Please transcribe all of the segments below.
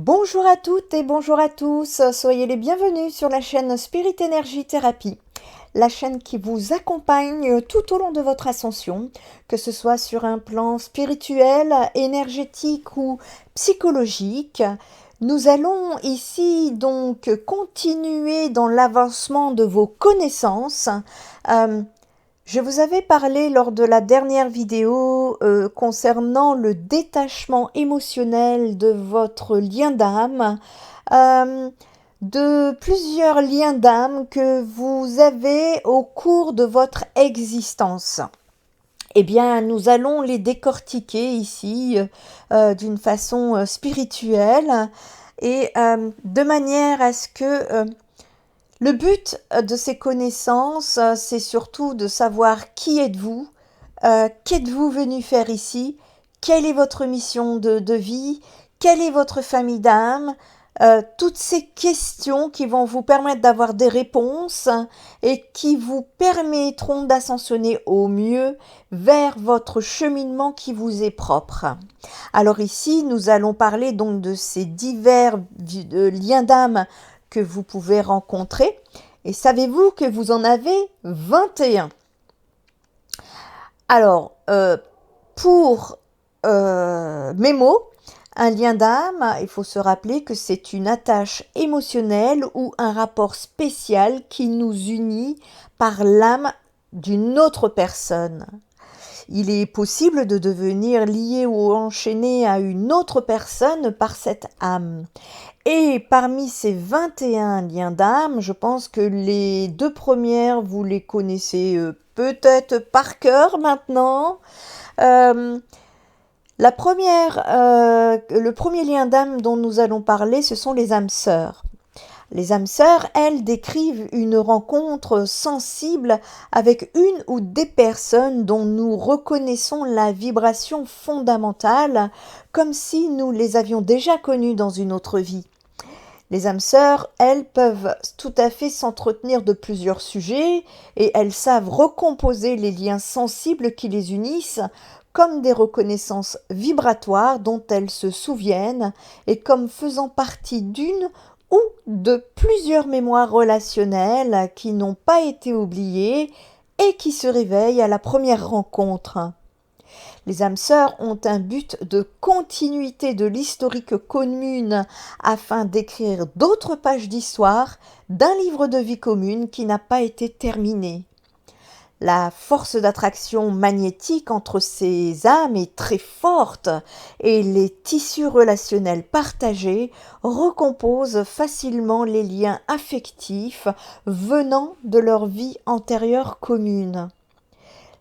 Bonjour à toutes et bonjour à tous, soyez les bienvenus sur la chaîne Spirit Energy Thérapie, la chaîne qui vous accompagne tout au long de votre ascension, que ce soit sur un plan spirituel, énergétique ou psychologique. Nous allons ici donc continuer dans l'avancement de vos connaissances. Je vous avais parlé lors de la dernière vidéo concernant le détachement émotionnel de votre lien d'âme, de plusieurs liens d'âme que vous avez au cours de votre existence. Eh bien, nous allons les décortiquer ici d'une façon spirituelle et de manière à ce que le but de ces connaissances, c'est surtout de savoir qui êtes-vous, qu'êtes-vous venu faire ici, quelle est votre mission de vie, quelle est votre famille d'âme, toutes ces questions qui vont vous permettre d'avoir des réponses et qui vous permettront d'ascensionner au mieux vers votre cheminement qui vous est propre. Alors ici, nous allons parler donc de ces divers liens d'âme que vous pouvez rencontrer. Et savez-vous que vous en avez 21? Alors, pour mes mots, un lien d'âme, il faut se rappeler que c'est une attache émotionnelle ou un rapport spécial qui nous unit par l'âme d'une autre personne. Il est possible de devenir lié ou enchaîné à une autre personne par cette âme. Et parmi ces 21 liens d'âme, je pense que les deux premières, vous les connaissez peut-être par cœur maintenant. Le premier lien d'âme dont nous allons parler, ce sont les âmes sœurs. Les âmes sœurs, elles, décrivent une rencontre sensible avec une ou des personnes dont nous reconnaissons la vibration fondamentale, comme si nous les avions déjà connues dans une autre vie. Les âmes sœurs, elles, peuvent tout à fait s'entretenir de plusieurs sujets et elles savent recomposer les liens sensibles qui les unissent comme des reconnaissances vibratoires dont elles se souviennent et comme faisant partie d'une ou de plusieurs mémoires relationnelles qui n'ont pas été oubliées et qui se réveillent à la première rencontre. Les âmes sœurs ont un but de continuité de l'historique commune afin d'écrire d'autres pages d'histoire d'un livre de vie commune qui n'a pas été terminé. La force d'attraction magnétique entre ces âmes est très forte et les tissus relationnels partagés recomposent facilement les liens affectifs venant de leur vie antérieure commune.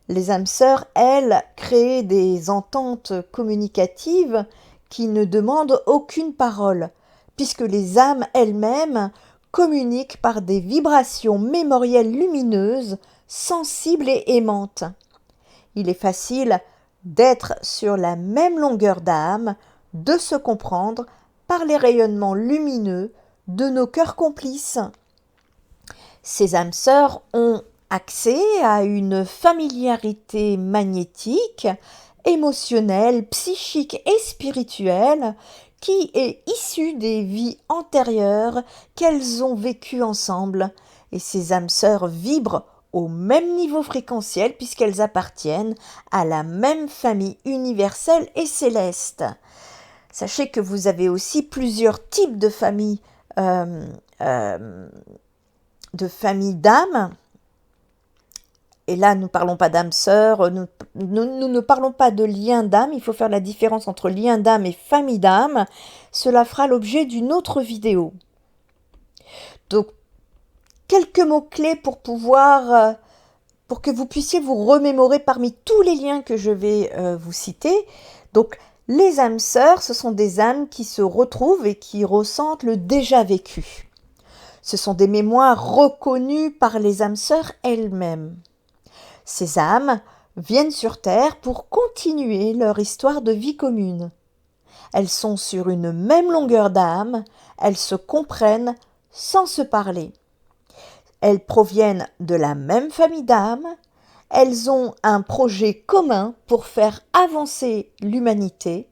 Les âmes sœurs, elles, créent des ententes communicatives qui ne demandent aucune parole, puisque les âmes elles-mêmes communiquent par des vibrations mémorielles lumineuses, sensibles et aimantes. Il est facile d'être sur la même longueur d'âme, de se comprendre par les rayonnements lumineux de nos cœurs complices. Ces âmes sœurs ont accès à une familiarité magnétique, émotionnelle, psychique et spirituelle qui est issue des vies antérieures qu'elles ont vécues ensemble. Et ces âmes sœurs vibrent au même niveau fréquentiel puisqu'elles appartiennent à la même famille universelle et céleste. Sachez que vous avez aussi plusieurs types de familles d'âmes. Et là, nous ne parlons pas d'âmes sœurs, nous ne parlons pas de lien d'âme. Il faut faire la différence entre lien d'âme et famille d'âme. Cela fera l'objet d'une autre vidéo. Donc, quelques mots-clés pour que vous puissiez vous remémorer parmi tous les liens que je vais vous citer. Donc, les âmes sœurs, ce sont des âmes qui se retrouvent et qui ressentent le déjà vécu. Ce sont des mémoires reconnues par les âmes sœurs elles-mêmes. Ces âmes viennent sur Terre pour continuer leur histoire de vie commune. Elles sont sur une même longueur d'âme, elles se comprennent sans se parler. Elles proviennent de la même famille d'âmes, elles ont un projet commun pour faire avancer l'humanité.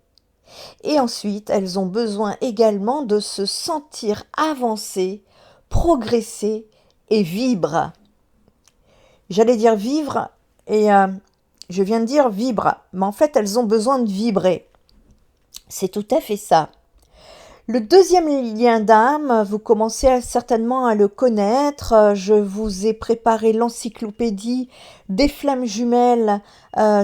Et ensuite, elles ont besoin également de se sentir avancer, progresser et vibrer. J'allais dire vivre et je viens de dire vibre, mais en fait, elles ont besoin de vibrer. C'est tout à fait ça. Le deuxième lien d'âme, vous commencez certainement à le connaître. Je vous ai préparé l'encyclopédie des flammes jumelles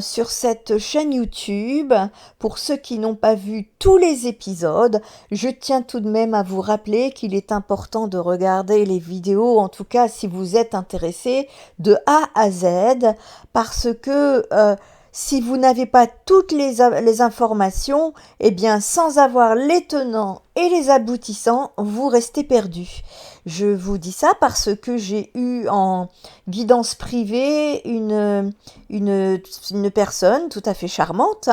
sur cette chaîne YouTube. Pour ceux qui n'ont pas vu tous les épisodes, je tiens tout de même à vous rappeler qu'il est important de regarder les vidéos, en tout cas si vous êtes intéressé, de A à Z, parce que si vous n'avez pas toutes les informations, eh bien, sans avoir les tenants et les aboutissants, vous restez perdu. Je vous dis ça parce que j'ai eu en guidance privée une personne tout à fait charmante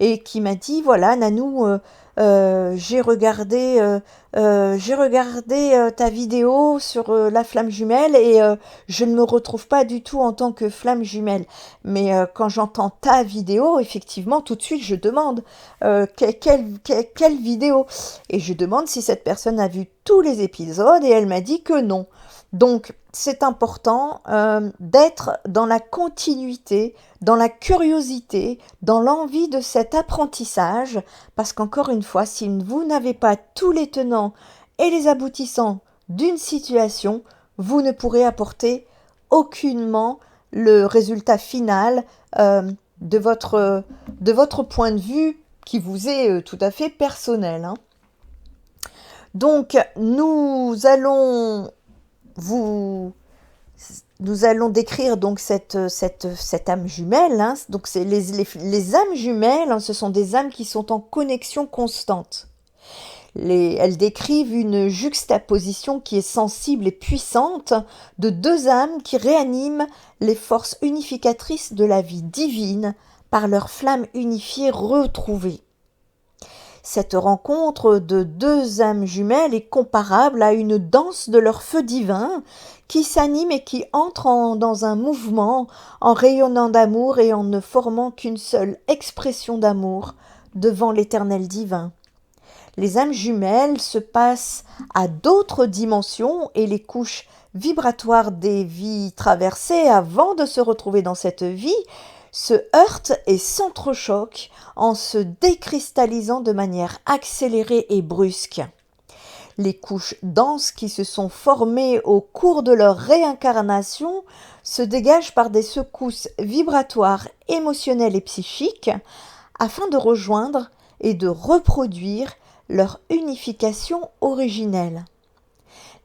et qui m'a dit, voilà, Nanou, j'ai regardé ta vidéo sur la flamme jumelle et je ne me retrouve pas du tout en tant que flamme jumelle. Mais quand j'entends ta vidéo, effectivement, tout de suite, je demande quelle vidéo. Et je demande si cette personne a vu tous les épisodes et elle m'a dit que non. Donc, c'est important d'être dans la continuité, dans la curiosité, dans l'envie de cet apprentissage, parce qu'encore une fois, si vous n'avez pas tous les tenants et les aboutissants d'une situation, vous ne pourrez apporter aucunement le résultat final de votre point de vue qui vous est tout à fait personnel. Donc, nous allons décrire donc cette âme jumelle. Donc, c'est les âmes jumelles, ce sont des âmes qui sont en connexion constante. Elles décrivent une juxtaposition qui est sensible et puissante de deux âmes qui réaniment les forces unificatrices de la vie divine par leur flamme unifiée retrouvée. Cette rencontre de deux âmes jumelles est comparable à une danse de leur feu divin qui s'anime et qui entre dans un mouvement en rayonnant d'amour et en ne formant qu'une seule expression d'amour devant l'éternel divin. Les âmes jumelles se passent à d'autres dimensions et les couches vibratoires des vies traversées avant de se retrouver dans cette vie se heurtent et s'entrechoquent en se décristallisant de manière accélérée et brusque. Les couches denses qui se sont formées au cours de leur réincarnation se dégagent par des secousses vibratoires émotionnelles et psychiques afin de rejoindre et de reproduire leur unification originelle.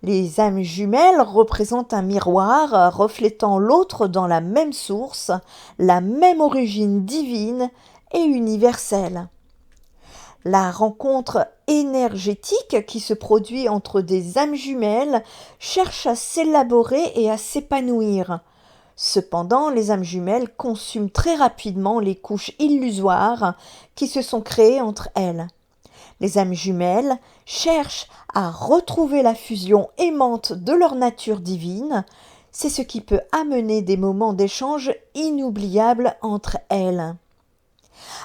Les âmes jumelles représentent un miroir reflétant l'autre dans la même source, la même origine divine et universelle. La rencontre énergétique qui se produit entre des âmes jumelles cherche à s'élaborer et à s'épanouir. Cependant, les âmes jumelles consument très rapidement les couches illusoires qui se sont créées entre elles. Les âmes jumelles cherchent à retrouver la fusion aimante de leur nature divine. C'est ce qui peut amener des moments d'échange inoubliables entre elles.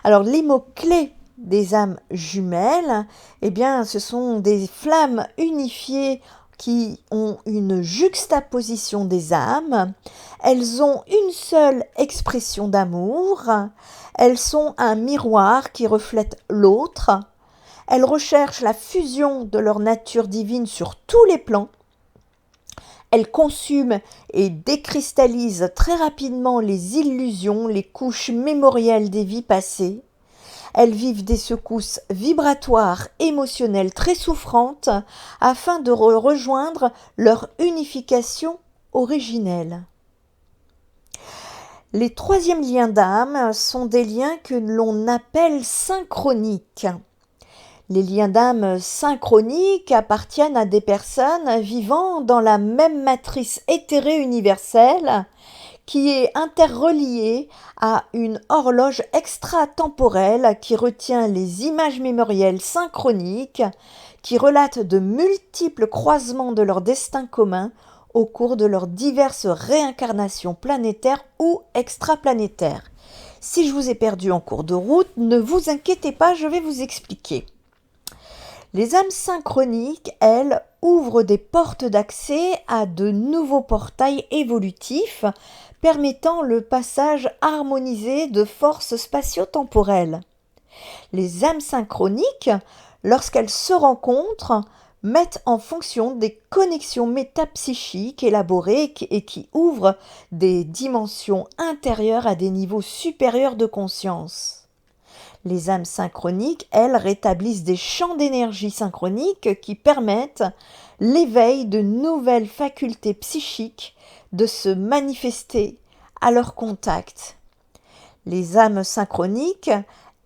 Alors, les mots-clés des âmes jumelles, eh bien, ce sont des flammes unifiées qui ont une juxtaposition des âmes. Elles ont une seule expression d'amour. Elles sont un miroir qui reflète l'autre. Elles recherchent la fusion de leur nature divine sur tous les plans. Elles consument et décristallisent très rapidement les illusions, les couches mémorielles des vies passées. Elles vivent des secousses vibratoires, émotionnelles très souffrantes afin de rejoindre leur unification originelle. Les troisièmes liens d'âme sont des liens que l'on appelle synchroniques. Les liens d'âme synchroniques appartiennent à des personnes vivant dans la même matrice éthérée universelle qui est interreliée à une horloge extratemporelle qui retient les images mémorielles synchroniques qui relatent de multiples croisements de leur destin commun au cours de leurs diverses réincarnations planétaires ou extraplanétaires. Si je vous ai perdu en cours de route, ne vous inquiétez pas, je vais vous expliquer. Les âmes synchroniques, elles, ouvrent des portes d'accès à de nouveaux portails évolutifs permettant le passage harmonisé de forces spatio-temporelles. Les âmes synchroniques, lorsqu'elles se rencontrent, mettent en fonction des connexions métapsychiques élaborées et qui ouvrent des dimensions intérieures à des niveaux supérieurs de conscience. Les âmes synchroniques, elles, rétablissent des champs d'énergie synchroniques qui permettent l'éveil de nouvelles facultés psychiques de se manifester à leur contact. Les âmes synchroniques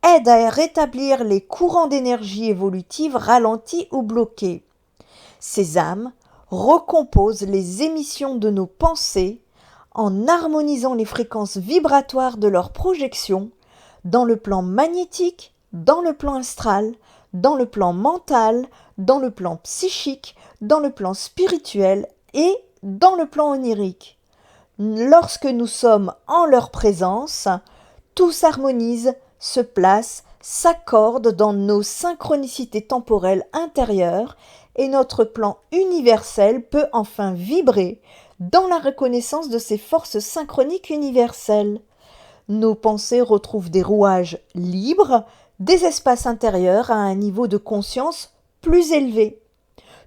aident à rétablir les courants d'énergie évolutive ralentis ou bloqués. Ces âmes recomposent les émissions de nos pensées en harmonisant les fréquences vibratoires de leurs projections dans le plan magnétique, dans le plan astral, dans le plan mental, dans le plan psychique, dans le plan spirituel et dans le plan onirique. Lorsque nous sommes en leur présence, tout s'harmonise, se place, s'accorde dans nos synchronicités temporelles intérieures et notre plan universel peut enfin vibrer dans la reconnaissance de ces forces synchroniques universelles. Nos pensées retrouvent des rouages libres, des espaces intérieurs à un niveau de conscience plus élevé.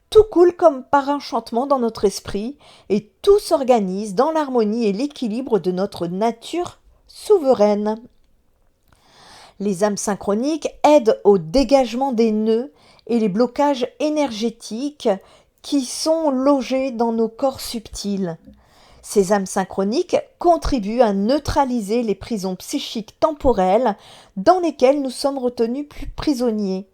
Tout coule comme par enchantement dans notre esprit et tout s'organise dans l'harmonie et l'équilibre de notre nature souveraine. Les âmes synchroniques aident au dégagement des nœuds et les blocages énergétiques qui sont logés dans nos corps subtils. Ces âmes synchroniques contribuent à neutraliser les prisons psychiques temporelles dans lesquelles nous sommes retenus plus prisonniers.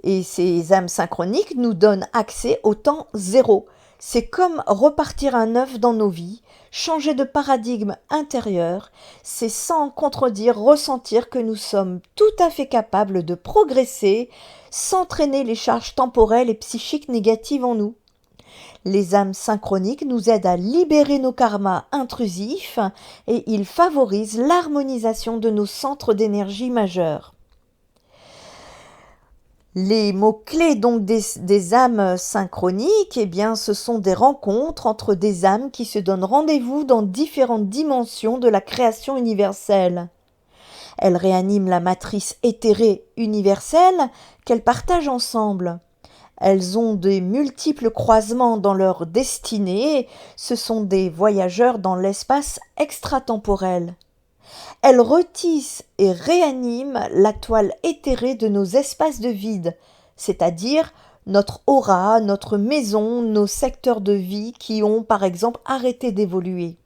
Et ces âmes synchroniques nous donnent accès au temps zéro. C'est comme repartir à neuf dans nos vies, changer de paradigme intérieur. C'est sans contredire ressentir que nous sommes tout à fait capables de progresser sans traîner les charges temporelles et psychiques négatives en nous. Les âmes synchroniques nous aident à libérer nos karmas intrusifs et ils favorisent l'harmonisation de nos centres d'énergie majeurs. Les mots-clés donc des âmes synchroniques, ce sont des rencontres entre des âmes qui se donnent rendez-vous dans différentes dimensions de la création universelle. Elles réaniment la matrice éthérée universelle qu'elles partagent ensemble. Elles ont des multiples croisements dans leur destinée, ce sont des voyageurs dans l'espace extratemporel. Elles retissent et réaniment la toile éthérée de nos espaces de vide, c'est-à-dire notre aura, notre maison, nos secteurs de vie qui ont par exemple arrêté d'évoluer.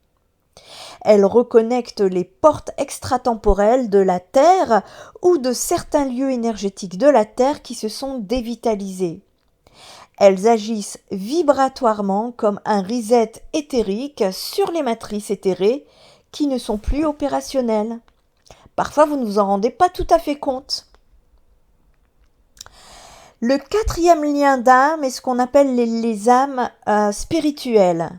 Elles reconnectent les portes extratemporelles de la Terre ou de certains lieux énergétiques de la Terre qui se sont dévitalisés. Elles agissent vibratoirement comme un reset éthérique sur les matrices éthérées qui ne sont plus opérationnelles. Parfois, vous ne vous en rendez pas tout à fait compte. Le quatrième lien d'âme est ce qu'on appelle les âmes spirituelles.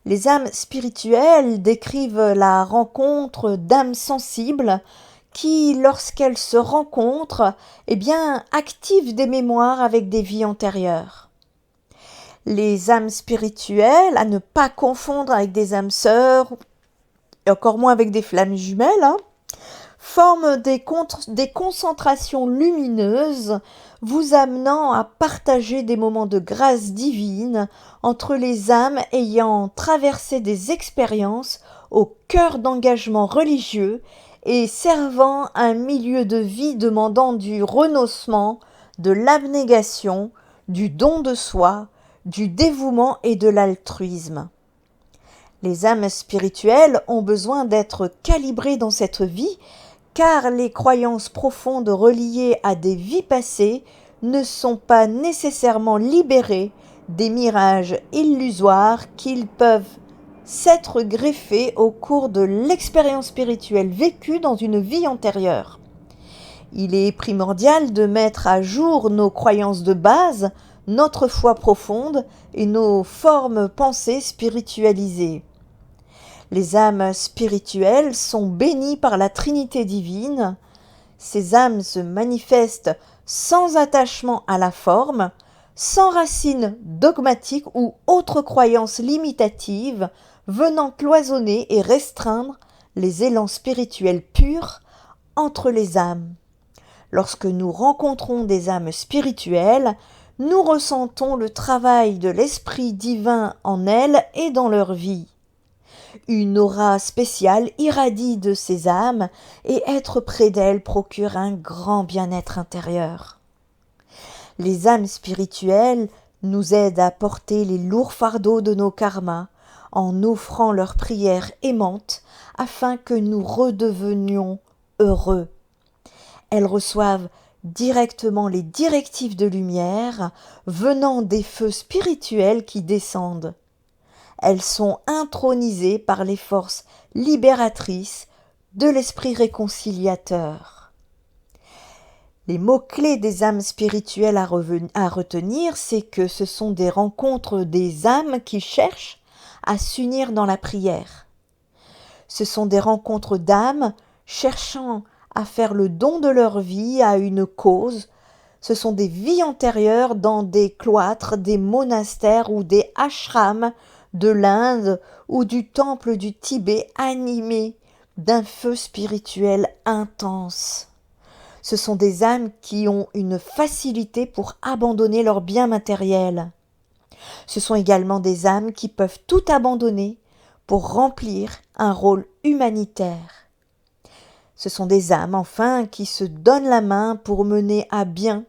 Les âmes spirituelles décrivent la rencontre d'âmes sensibles qui, lorsqu'elles se rencontrent, activent des mémoires avec des vies antérieures. Les âmes spirituelles, à ne pas confondre avec des âmes sœurs, et encore moins avec des flammes jumelles, forment des concentrations lumineuses, vous amenant à partager des moments de grâce divine entre les âmes ayant traversé des expériences au cœur d'engagements religieux et servant un milieu de vie demandant du renoncement, de l'abnégation, du don de soi, du dévouement et de l'altruisme. Les âmes spirituelles ont besoin d'être calibrées dans cette vie, car les croyances profondes reliées à des vies passées ne sont pas nécessairement libérées des mirages illusoires qu'ils peuvent s'être greffés au cours de l'expérience spirituelle vécue dans une vie antérieure. Il est primordial de mettre à jour nos croyances de base, notre foi profonde et nos formes pensées spiritualisées. Les âmes spirituelles sont bénies par la Trinité divine. Ces âmes se manifestent sans attachement à la forme, sans racines dogmatiques ou autres croyances limitatives venant cloisonner et restreindre les élans spirituels purs entre les âmes. Lorsque nous rencontrons des âmes spirituelles, nous ressentons le travail de l'Esprit divin en elles et dans leur vie. Une aura spéciale irradie de ces âmes et être près d'elles procure un grand bien-être intérieur. Les âmes spirituelles nous aident à porter les lourds fardeaux de nos karmas en offrant leurs prières aimantes afin que nous redevenions heureux. Elles reçoivent directement les directives de lumière venant des feux spirituels qui descendent. Elles sont intronisées par les forces libératrices de l'esprit réconciliateur. Les mots-clés des âmes spirituelles à retenir, c'est que ce sont des rencontres des âmes qui cherchent à s'unir dans la prière. Ce sont des rencontres d'âmes cherchant à faire le don de leur vie à une cause. Ce sont des vies antérieures dans des cloîtres, des monastères ou des ashrams de l'Inde ou du temple du Tibet animés d'un feu spirituel intense. Ce sont des âmes qui ont une facilité pour abandonner leurs biens matériels. Ce sont également des âmes qui peuvent tout abandonner pour remplir un rôle humanitaire. Ce sont des âmes, enfin, qui se donnent la main pour mener à bien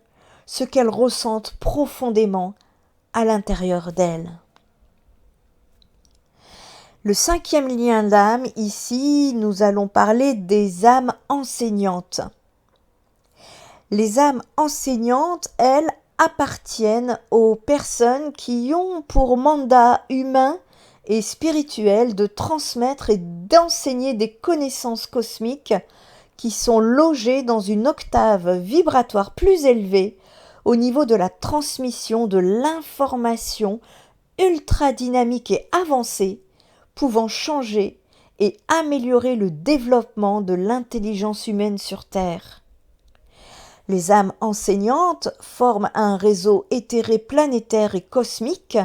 ce qu'elles ressentent profondément à l'intérieur d'elles. Le 5e lien d'âme, ici, nous allons parler des âmes enseignantes. Les âmes enseignantes, elles, appartiennent aux personnes qui ont pour mandat humain et spirituel de transmettre et d'enseigner des connaissances cosmiques qui sont logées dans une octave vibratoire plus élevée au niveau de la transmission de l'information ultra dynamique et avancée, pouvant changer et améliorer le développement de l'intelligence humaine sur Terre. Les âmes enseignantes forment un réseau éthéré planétaire et cosmique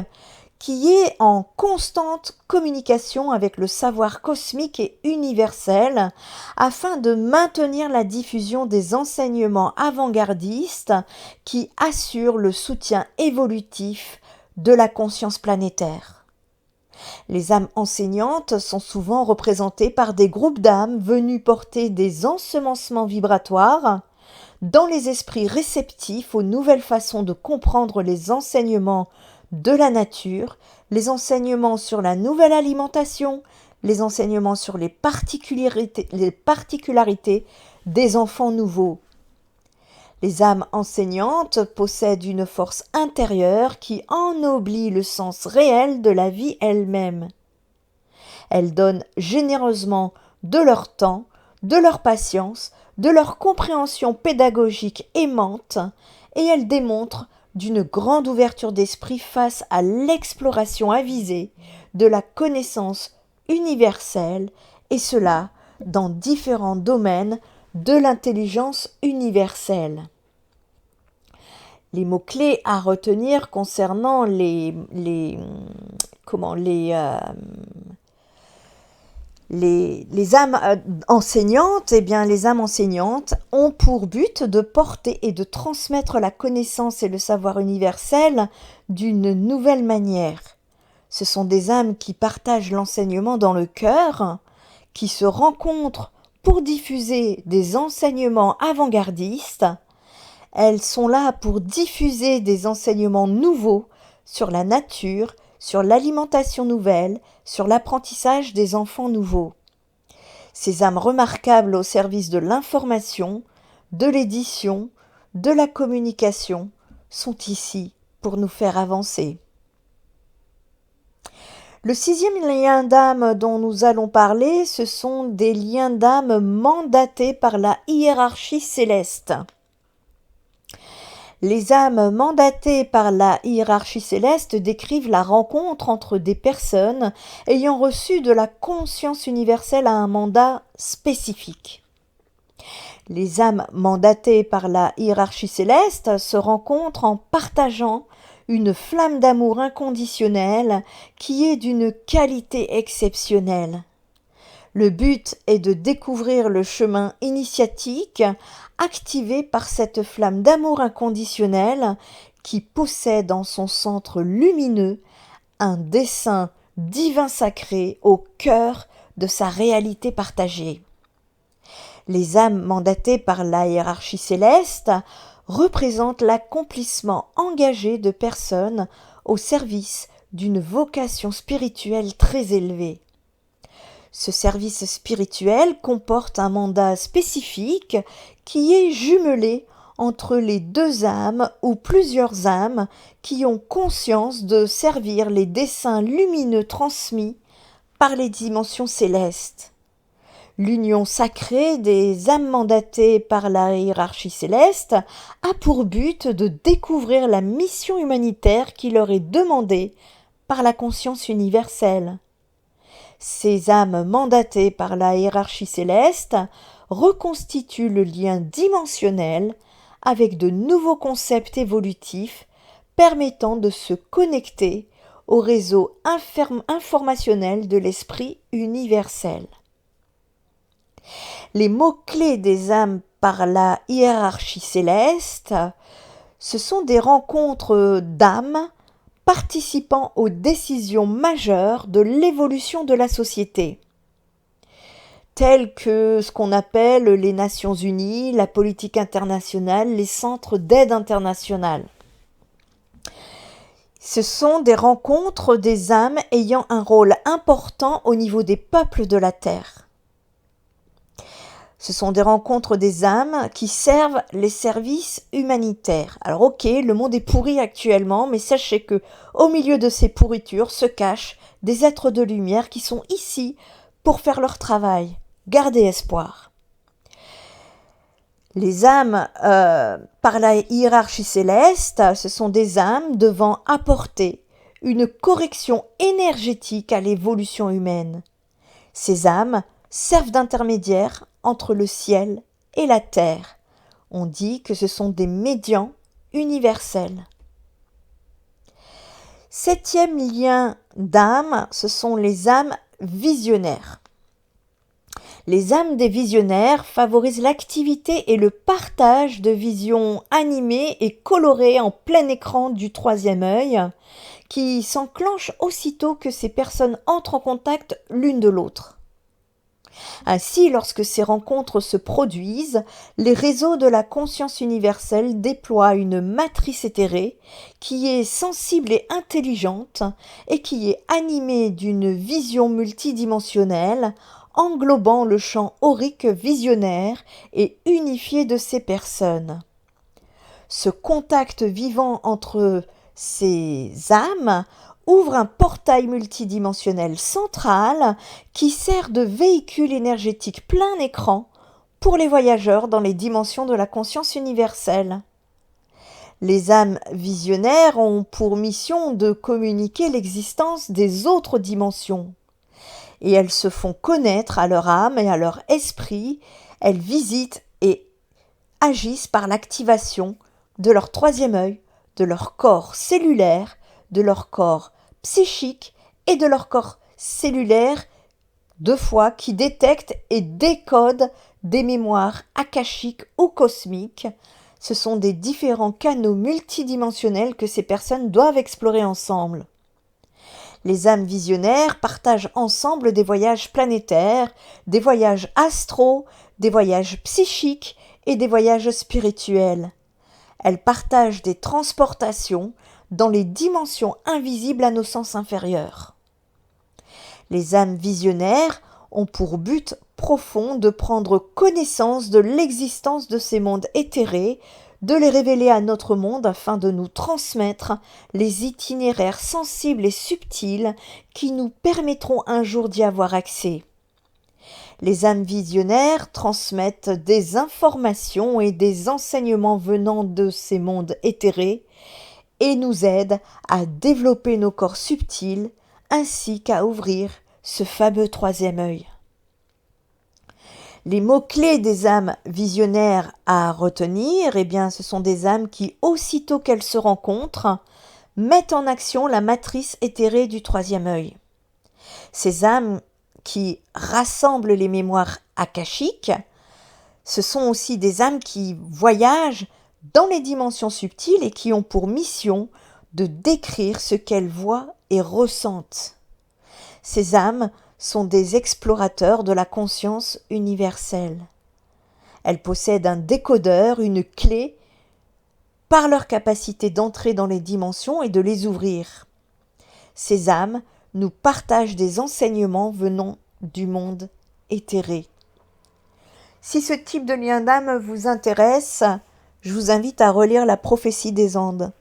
qui est en constante communication avec le savoir cosmique et universel afin de maintenir la diffusion des enseignements avant-gardistes qui assurent le soutien évolutif de la conscience planétaire. Les âmes enseignantes sont souvent représentées par des groupes d'âmes venus porter des ensemencements vibratoires dans les esprits réceptifs aux nouvelles façons de comprendre les enseignements de la nature, les enseignements sur la nouvelle alimentation, les enseignements sur les particularités des enfants nouveaux. Les âmes enseignantes possèdent une force intérieure qui ennoblit le sens réel de la vie elle-même. Elles donnent généreusement de leur temps, de leur patience, de leur compréhension pédagogique aimante, et elles démontrent d'une grande ouverture d'esprit face à l'exploration avisée de la connaissance universelle, et cela dans différents domaines de l'intelligence universelle. Les mots-clés à retenir concernant les âmes enseignantes, eh bien, les âmes enseignantes ont pour but de porter et de transmettre la connaissance et le savoir universel d'une nouvelle manière. Ce sont des âmes qui partagent l'enseignement dans le cœur, qui se rencontrent pour diffuser des enseignements avant-gardistes. Elles sont là pour diffuser des enseignements nouveaux sur la nature, sur l'alimentation nouvelle, sur l'apprentissage des enfants nouveaux. Ces âmes remarquables au service de l'information, de l'édition, de la communication sont ici pour nous faire avancer. Le 6e lien d'âme dont nous allons parler, ce sont des liens d'âme mandatés par la hiérarchie céleste. Les âmes mandatées par la hiérarchie céleste décrivent la rencontre entre des personnes ayant reçu de la conscience universelle à un mandat spécifique. Les âmes mandatées par la hiérarchie céleste se rencontrent en partageant une flamme d'amour inconditionnel qui est d'une qualité exceptionnelle. Le but est de découvrir le chemin initiatique activé par cette flamme d'amour inconditionnel qui possède en son centre lumineux un dessein divin sacré au cœur de sa réalité partagée. Les âmes mandatées par la hiérarchie céleste représentent l'accomplissement engagé de personnes au service d'une vocation spirituelle très élevée. Ce service spirituel comporte un mandat spécifique qui est jumelé entre les deux âmes ou plusieurs âmes qui ont conscience de servir les desseins lumineux transmis par les dimensions célestes. L'union sacrée des âmes mandatées par la hiérarchie céleste a pour but de découvrir la mission humanitaire qui leur est demandée par la conscience universelle. Ces âmes mandatées par la hiérarchie céleste reconstituent le lien dimensionnel avec de nouveaux concepts évolutifs permettant de se connecter au réseau informationnel de l'esprit universel. Les mots-clés des âmes par la hiérarchie céleste, ce sont des rencontres d'âmes participant aux décisions majeures de l'évolution de la société, telles que ce qu'on appelle les Nations Unies, la politique internationale, les centres d'aide internationale. Ce sont des rencontres des âmes ayant un rôle important au niveau des peuples de la Terre. Ce sont des rencontres des âmes qui servent les services humanitaires. Alors ok, le monde est pourri actuellement, mais sachez que au milieu de ces pourritures se cachent des êtres de lumière qui sont ici pour faire leur travail. Gardez espoir. Les âmes par la hiérarchie céleste, ce sont des âmes devant apporter une correction énergétique à l'évolution humaine. Ces âmes servent d'intermédiaires entre le ciel et la terre. On dit que ce sont des médians universels. Septième lien d'âme, ce sont les âmes visionnaires. Les âmes des visionnaires favorisent l'activité et le partage de visions animées et colorées en plein écran du troisième œil, qui s'enclenchent aussitôt que ces personnes entrent en contact l'une de l'autre. Ainsi, lorsque ces rencontres se produisent, les réseaux de la conscience universelle déploient une matrice éthérée qui est sensible et intelligente et qui est animée d'une vision multidimensionnelle englobant le champ aurique visionnaire et unifié de ces personnes. Ce contact vivant entre ces âmes ouvre un portail multidimensionnel central qui sert de véhicule énergétique plein écran pour les voyageurs dans les dimensions de la conscience universelle. Les âmes visionnaires ont pour mission de communiquer l'existence des autres dimensions. Et elles se font connaître à leur âme et à leur esprit, elles visitent et agissent par l'activation de leur troisième œil, de leur corps cellulaire, de leur corps psychique et de leur corps cellulaire, deux fois qui détectent et décodent des mémoires akashiques ou cosmiques. Ce sont des différents canaux multidimensionnels que ces personnes doivent explorer ensemble. Les âmes visionnaires partagent ensemble des voyages planétaires, des voyages astraux, des voyages psychiques et des voyages spirituels. Elles partagent des transportations dans les dimensions invisibles à nos sens inférieurs. Les âmes visionnaires ont pour but profond de prendre connaissance de l'existence de ces mondes éthérés, de les révéler à notre monde afin de nous transmettre les itinéraires sensibles et subtils qui nous permettront un jour d'y avoir accès. Les âmes visionnaires transmettent des informations et des enseignements venant de ces mondes éthérés et nous aident à développer nos corps subtils ainsi qu'à ouvrir ce fameux troisième œil. Les mots-clés des âmes visionnaires à retenir, ce sont des âmes qui, aussitôt qu'elles se rencontrent, mettent en action la matrice éthérée du troisième œil. Ces âmes qui rassemblent les mémoires akashiques, ce sont aussi des âmes qui voyagent dans les dimensions subtiles et qui ont pour mission de décrire ce qu'elles voient et ressentent. Ces âmes sont des explorateurs de la conscience universelle. Elles possèdent un décodeur, une clé, par leur capacité d'entrer dans les dimensions et de les ouvrir. Ces âmes nous partagent des enseignements venant du monde éthéré. Si ce type de lien d'âme vous intéresse, je vous invite à relire la prophétie des Andes.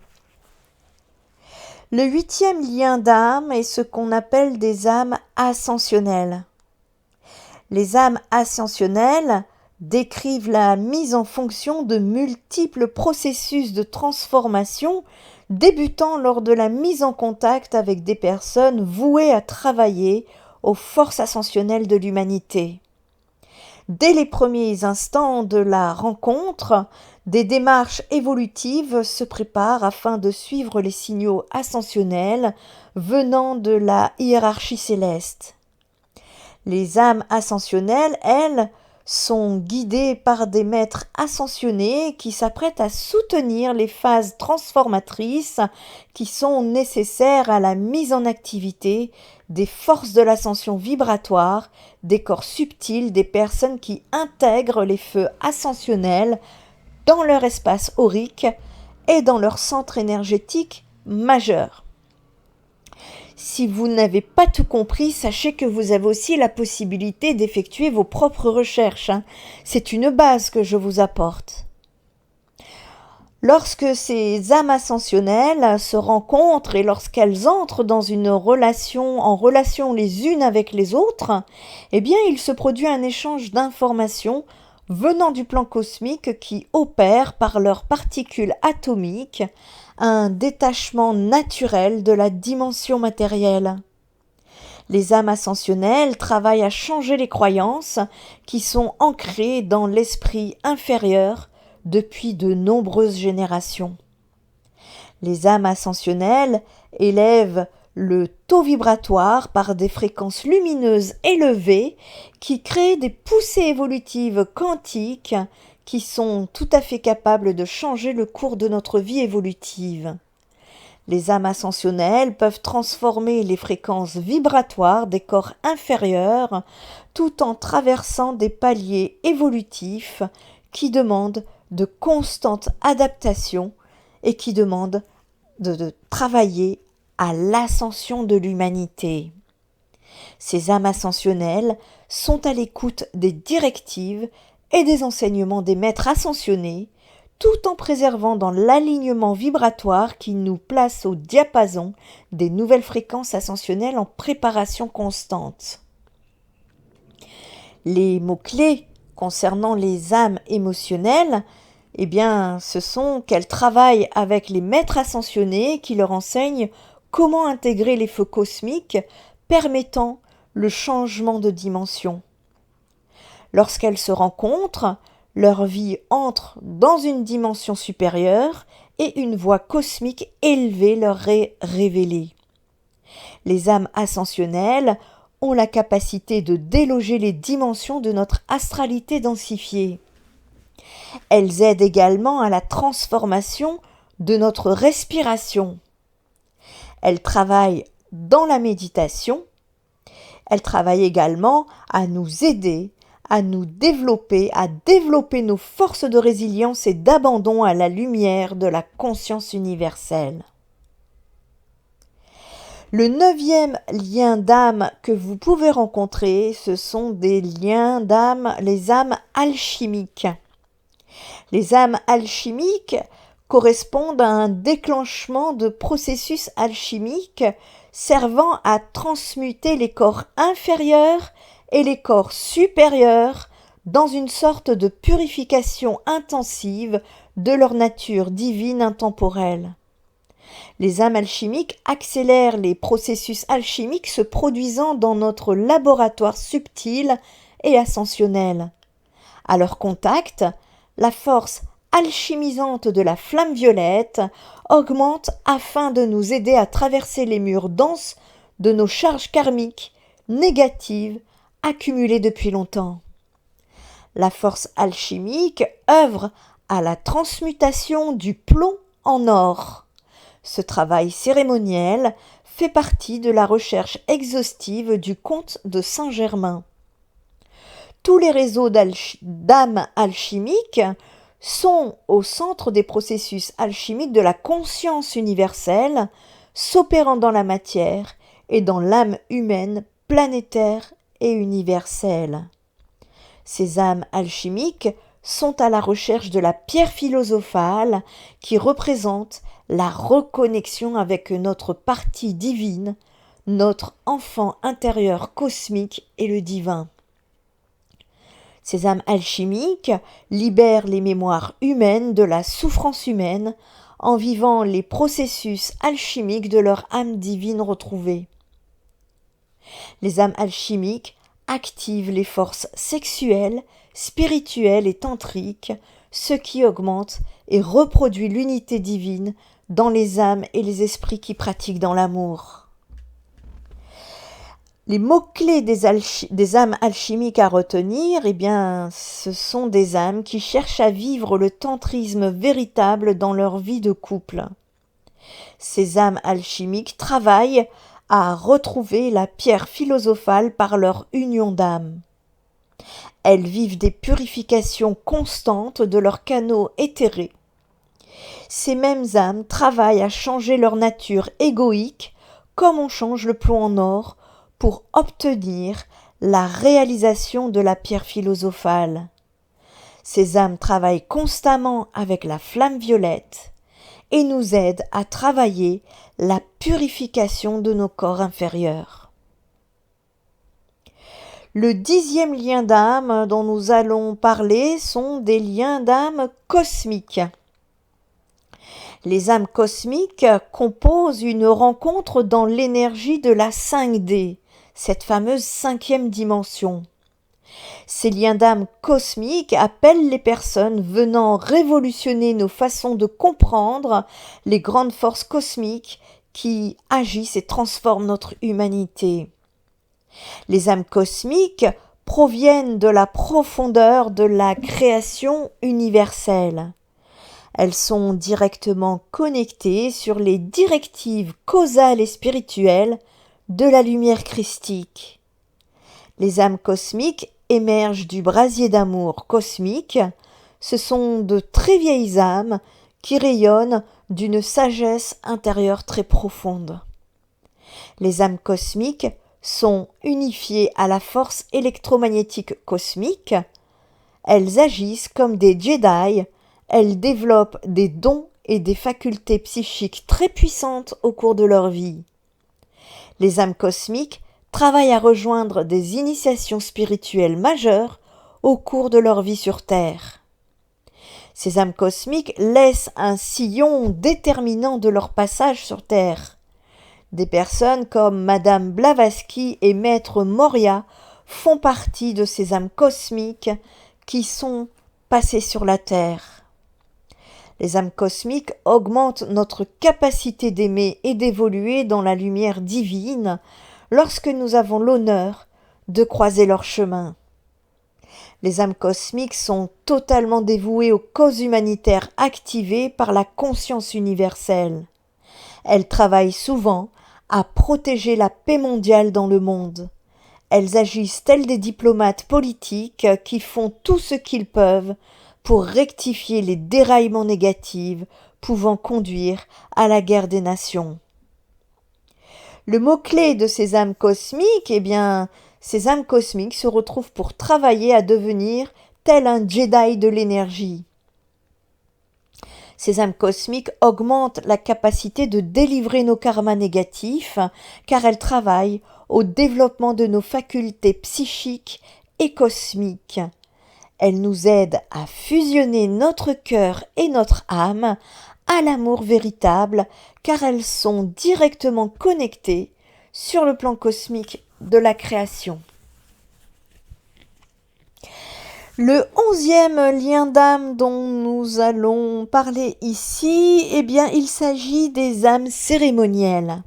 Le 8e lien d'âme est ce qu'on appelle des âmes ascensionnelles. Les âmes ascensionnelles décrivent la mise en fonction de multiples processus de transformation débutant lors de la mise en contact avec des personnes vouées à travailler aux forces ascensionnelles de l'humanité. Dès les premiers instants de la rencontre, des démarches évolutives se préparent afin de suivre les signaux ascensionnels venant de la hiérarchie céleste. Les âmes ascensionnelles, elles, sont guidées par des maîtres ascensionnés qui s'apprêtent à soutenir les phases transformatrices qui sont nécessaires à la mise en activité des forces de l'ascension vibratoire, des corps subtils des personnes qui intègrent les feux ascensionnels dans leur espace aurique et dans leur centre énergétique majeur. Si vous n'avez pas tout compris, sachez que vous avez aussi la possibilité d'effectuer vos propres recherches. C'est une base que je vous apporte. Lorsque ces âmes ascensionnelles se rencontrent et lorsqu'elles entrent dans en relation les unes avec les autres, il se produit un échange d'informations venant du plan cosmique qui opère par leurs particules atomiques un détachement naturel de la dimension matérielle. Les âmes ascensionnelles travaillent à changer les croyances qui sont ancrées dans l'esprit inférieur depuis de nombreuses générations. Les âmes ascensionnelles élèvent le taux vibratoire par des fréquences lumineuses élevées qui créent des poussées évolutives quantiques qui sont tout à fait capables de changer le cours de notre vie évolutive. Les âmes ascensionnelles peuvent transformer les fréquences vibratoires des corps inférieurs tout en traversant des paliers évolutifs qui demandent de constantes adaptations et qui demandent de travailler à l'ascension de l'humanité. Ces âmes ascensionnelles sont à l'écoute des directives et des enseignements des maîtres ascensionnés, tout en préservant dans l'alignement vibratoire qui nous place au diapason des nouvelles fréquences ascensionnelles en préparation constante. Les mots-clés concernant les âmes émotionnelles, ce sont qu'elles travaillent avec les maîtres ascensionnés qui leur enseignent comment intégrer les feux cosmiques permettant le changement de dimension. Lorsqu'elles se rencontrent, leur vie entre dans une dimension supérieure et une voix cosmique élevée leur est révélée. Les âmes ascensionnelles ont la capacité de déloger les dimensions de notre astralité densifiée. Elles aident également à la transformation de notre respiration. Elles travaillent dans la méditation. Elles travaillent également à nous aider à développer nos forces de résilience et d'abandon à la lumière de la conscience universelle. Le 9e lien d'âme que vous pouvez rencontrer, ce sont des liens d'âme, les âmes alchimiques. Les âmes alchimiques correspondent à un déclenchement de processus alchimiques servant à transmuter les corps inférieurs et les corps supérieurs dans une sorte de purification intensive de leur nature divine intemporelle. Les âmes alchimiques accélèrent les processus alchimiques se produisant dans notre laboratoire subtil et ascensionnel. À leur contact, la force alchimisante de la flamme violette augmente afin de nous aider à traverser les murs denses de nos charges karmiques négatives accumulées depuis longtemps. La force alchimique œuvre à la transmutation du plomb en or. Ce travail cérémoniel fait partie de la recherche exhaustive du comte de Saint-Germain. Tous les réseaux d'âmes alchimiques sont au centre des processus alchimiques de la conscience universelle, s'opérant dans la matière et dans l'âme humaine planétaire et universelle. Ces âmes alchimiques sont à la recherche de la pierre philosophale qui représente la reconnexion avec notre partie divine, notre enfant intérieur cosmique et le divin. Ces âmes alchimiques libèrent les mémoires humaines de la souffrance humaine en vivant les processus alchimiques de leur âme divine retrouvée. Les âmes alchimiques activent les forces sexuelles, spirituelles et tantriques, ce qui augmente et reproduit l'unité divine dans les âmes et les esprits qui pratiquent dans l'amour. Les mots-clés des âmes alchimiques à retenir, ce sont des âmes qui cherchent à vivre le tantrisme véritable dans leur vie de couple. Ces âmes alchimiques travaillent à retrouver la pierre philosophale par leur union d'âme. Elles vivent des purifications constantes de leurs canaux éthérés. Ces mêmes âmes travaillent à changer leur nature égoïque comme on change le plomb en or pour obtenir la réalisation de la pierre philosophale. Ces âmes travaillent constamment avec la flamme violette et nous aident à travailler la purification de nos corps inférieurs. Le 10e lien d'âme dont nous allons parler sont des liens d'âme cosmiques. Les âmes cosmiques composent une rencontre dans l'énergie de la 5D, cette fameuse 5e dimension. Ces liens d'âme cosmiques appellent les personnes venant révolutionner nos façons de comprendre les grandes forces cosmiques qui agissent et transforment notre humanité. Les âmes cosmiques proviennent de la profondeur de la création universelle. Elles sont directement connectées sur les directives causales et spirituelles de la lumière christique. Les âmes cosmiques émergent du brasier d'amour cosmique. Ce sont de très vieilles âmes qui rayonnent d'une sagesse intérieure très profonde. Les âmes cosmiques sont unifiées à la force électromagnétique cosmique. Elles agissent comme des Jedi. Elles développent des dons et des facultés psychiques très puissantes au cours de leur vie. Les âmes cosmiques travaillent à rejoindre des initiations spirituelles majeures au cours de leur vie sur Terre. Ces âmes cosmiques laissent un sillon déterminant de leur passage sur Terre. Des personnes comme Madame Blavatsky et Maître Moria font partie de ces âmes cosmiques qui sont passées sur la Terre. Les âmes cosmiques augmentent notre capacité d'aimer et d'évoluer dans la lumière divine lorsque nous avons l'honneur de croiser leur chemin. Les âmes cosmiques sont totalement dévouées aux causes humanitaires activées par la conscience universelle. Elles travaillent souvent à protéger la paix mondiale dans le monde. Elles agissent telles des diplomates politiques qui font tout ce qu'ils peuvent pour rectifier les déraillements négatifs pouvant conduire à la guerre des nations. Le mot-clé de ces âmes cosmiques, ces âmes cosmiques se retrouvent pour travailler à devenir tel un Jedi de l'énergie. Ces âmes cosmiques augmentent la capacité de délivrer nos karmas négatifs, car elles travaillent au développement de nos facultés psychiques et cosmiques. Elles nous aident à fusionner notre cœur et notre âme à l'amour véritable, car elles sont directement connectées sur le plan cosmique de la création. Le 11e lien d'âme dont nous allons parler ici, il s'agit des âmes cérémonielles.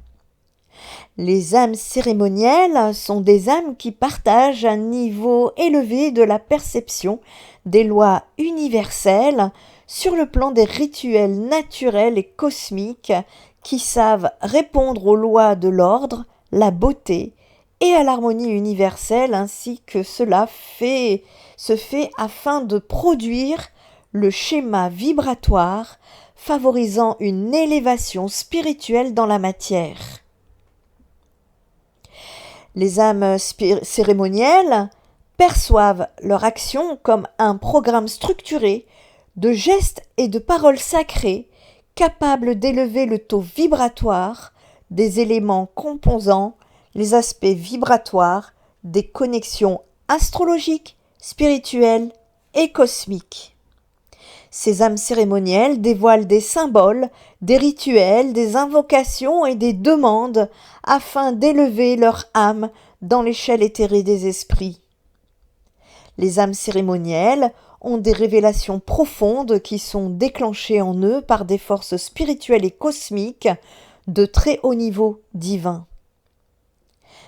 Les âmes cérémonielles sont des âmes qui partagent un niveau élevé de la perception des lois universelles sur le plan des rituels naturels et cosmiques qui savent répondre aux lois de l'ordre, la beauté et à l'harmonie universelle, ainsi que cela se fait afin de produire le schéma vibratoire favorisant une élévation spirituelle dans la matière. Les âmes cérémonielles perçoivent leur action comme un programme structuré de gestes et de paroles sacrées capables d'élever le taux vibratoire des éléments composant les aspects vibratoires des connexions astrologiques, spirituelles et cosmiques. Ces âmes cérémonielles dévoilent des symboles, des rituels, des invocations et des demandes afin d'élever leur âme dans l'échelle éthérée des esprits. Les âmes cérémonielles ont des révélations profondes qui sont déclenchées en eux par des forces spirituelles et cosmiques de très haut niveau divin.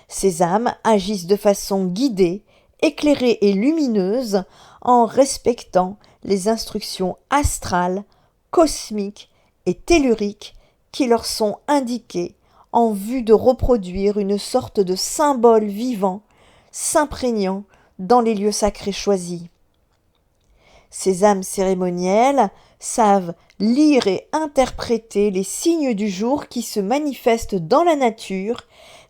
Ces âmes agissent de façon guidée, éclairée et lumineuse en respectant les instructions astrales, cosmiques et telluriques qui leur sont indiquées en vue de reproduire une sorte de symbole vivant s'imprégnant dans les lieux sacrés choisis. Ces âmes cérémonielles savent lire et interpréter les signes du jour qui se manifestent dans la nature,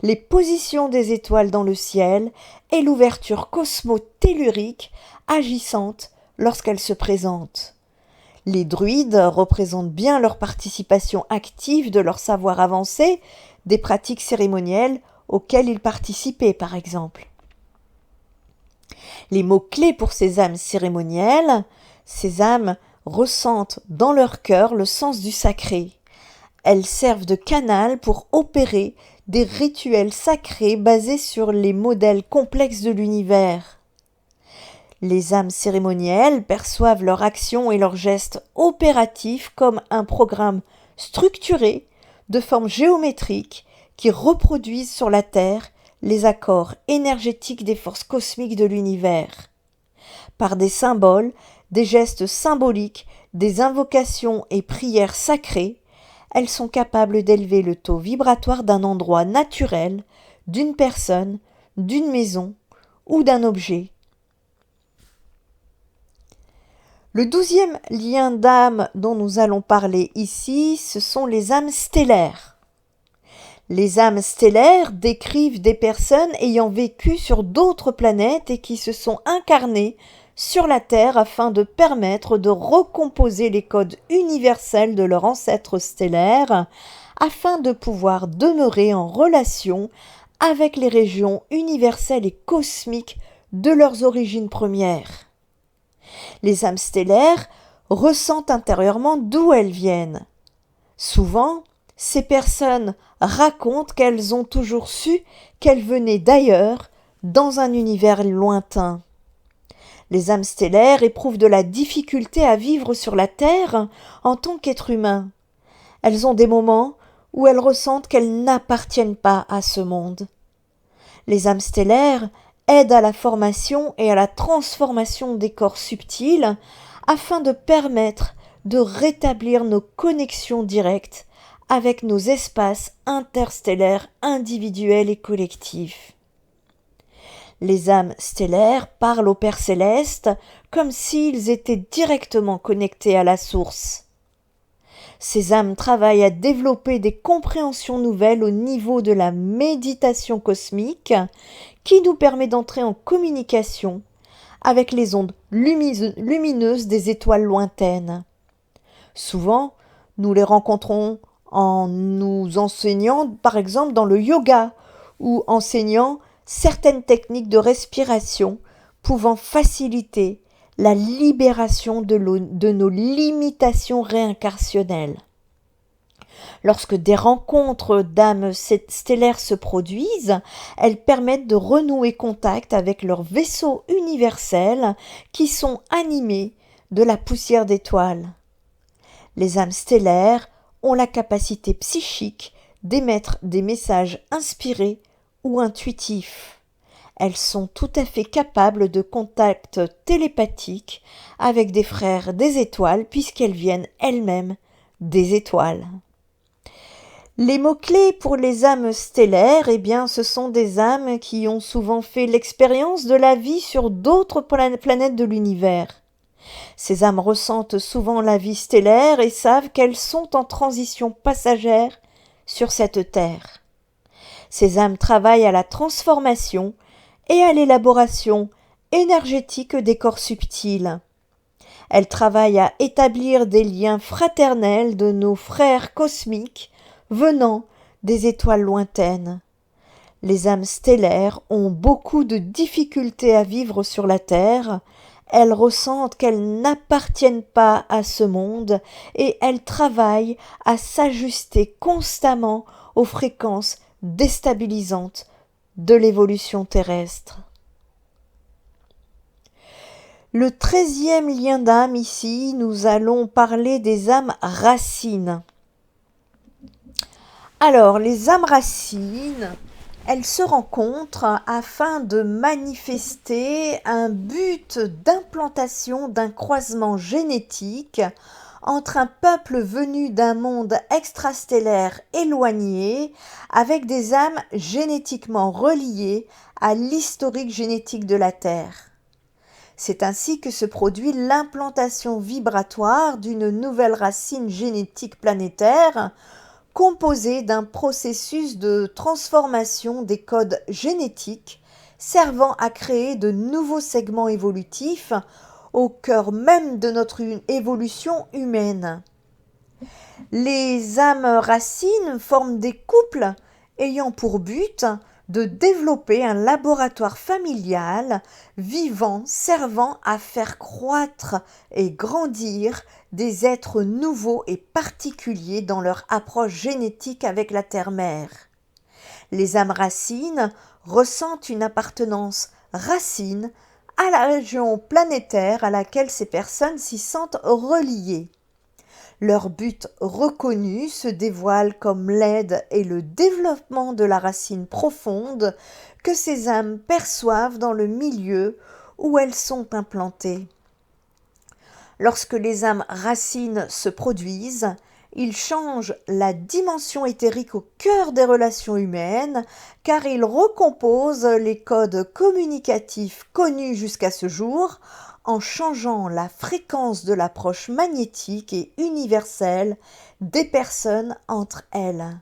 les positions des étoiles dans le ciel et l'ouverture cosmo-tellurique agissante lorsqu'elles se présentent. Les druides représentent bien leur participation active de leur savoir avancé des pratiques cérémonielles auxquelles ils participaient, par exemple. Les mots-clés pour ces âmes cérémonielles, ces âmes ressentent dans leur cœur le sens du sacré. Elles servent de canal pour opérer des rituels sacrés basés sur les modèles complexes de l'univers. Les âmes cérémonielles perçoivent leurs actions et leurs gestes opératifs comme un programme structuré de forme géométrique qui reproduisent sur la Terre les accords énergétiques des forces cosmiques de l'univers. Par des symboles, des gestes symboliques, des invocations et prières sacrées, elles sont capables d'élever le taux vibratoire d'un endroit naturel, d'une personne, d'une maison ou d'un objet. Le 12e lien d'âme dont nous allons parler ici, ce sont les âmes stellaires. Les âmes stellaires décrivent des personnes ayant vécu sur d'autres planètes et qui se sont incarnées sur la Terre afin de permettre de recomposer les codes universels de leurs ancêtres stellaires afin de pouvoir demeurer en relation avec les régions universelles et cosmiques de leurs origines premières. Les âmes stellaires ressentent intérieurement d'où elles viennent. Souvent, ces personnes racontent qu'elles ont toujours su qu'elles venaient d'ailleurs, dans un univers lointain. Les âmes stellaires éprouvent de la difficulté à vivre sur la Terre en tant qu'êtres humains. Elles ont des moments où elles ressentent qu'elles n'appartiennent pas à ce monde. Les âmes stellaires aident à la formation et à la transformation des corps subtils afin de permettre de rétablir nos connexions directes avec nos espaces interstellaires individuels et collectifs. Les âmes stellaires parlent au Père Céleste comme s'ils étaient directement connectés à la source. Ces âmes travaillent à développer des compréhensions nouvelles au niveau de la méditation cosmique qui nous permet d'entrer en communication avec les ondes lumineuses des étoiles lointaines. Souvent, nous les rencontrons en nous enseignant, par exemple, dans le yoga ou enseignant certaines techniques de respiration pouvant faciliter la libération de nos limitations réincarnationnelles. Lorsque des rencontres d'âmes stellaires se produisent, elles permettent de renouer contact avec leurs vaisseaux universels qui sont animés de la poussière d'étoiles. Les âmes stellaires ont la capacité psychique d'émettre des messages inspirés ou intuitifs. Elles sont tout à fait capables de contact télépathique avec des frères des étoiles puisqu'elles viennent elles-mêmes des étoiles. Les mots-clés pour les âmes stellaires, ce sont des âmes qui ont souvent fait l'expérience de la vie sur d'autres planètes de l'univers. Ces âmes ressentent souvent la vie stellaire et savent qu'elles sont en transition passagère sur cette terre. Ces âmes travaillent à la transformation et à l'élaboration énergétique des corps subtils. Elles travaillent à établir des liens fraternels de nos frères cosmiques venant des étoiles lointaines. Les âmes stellaires ont beaucoup de difficultés à vivre sur la Terre. Elles ressentent qu'elles n'appartiennent pas à ce monde et elles travaillent à s'ajuster constamment aux fréquences déstabilisantes de l'évolution terrestre. Le 13e lien d'âme ici, nous allons parler des âmes racines. Alors, les âmes racines, elles se rencontrent afin de manifester un but d'implantation d'un croisement génétique entre un peuple venu d'un monde extrastellaire éloigné avec des âmes génétiquement reliées à l'historique génétique de la Terre. C'est ainsi que se produit l'implantation vibratoire d'une nouvelle racine génétique planétaire composée d'un processus de transformation des codes génétiques servant à créer de nouveaux segments évolutifs au cœur même de notre évolution humaine. Les âmes racines forment des couples ayant pour but de développer un laboratoire familial vivant servant à faire croître et grandir des êtres nouveaux et particuliers dans leur approche génétique avec la terre-mère. Les âmes racines ressentent une appartenance racine à la région planétaire à laquelle ces personnes s'y sentent reliées. Leur but reconnu se dévoile comme l'aide et le développement de la racine profonde que ces âmes perçoivent dans le milieu où elles sont implantées. Lorsque les âmes racines se produisent, ils changent la dimension éthérique au cœur des relations humaines car ils recomposent les codes communicatifs connus jusqu'à ce jour en changeant la fréquence de l'approche magnétique et universelle des personnes entre elles.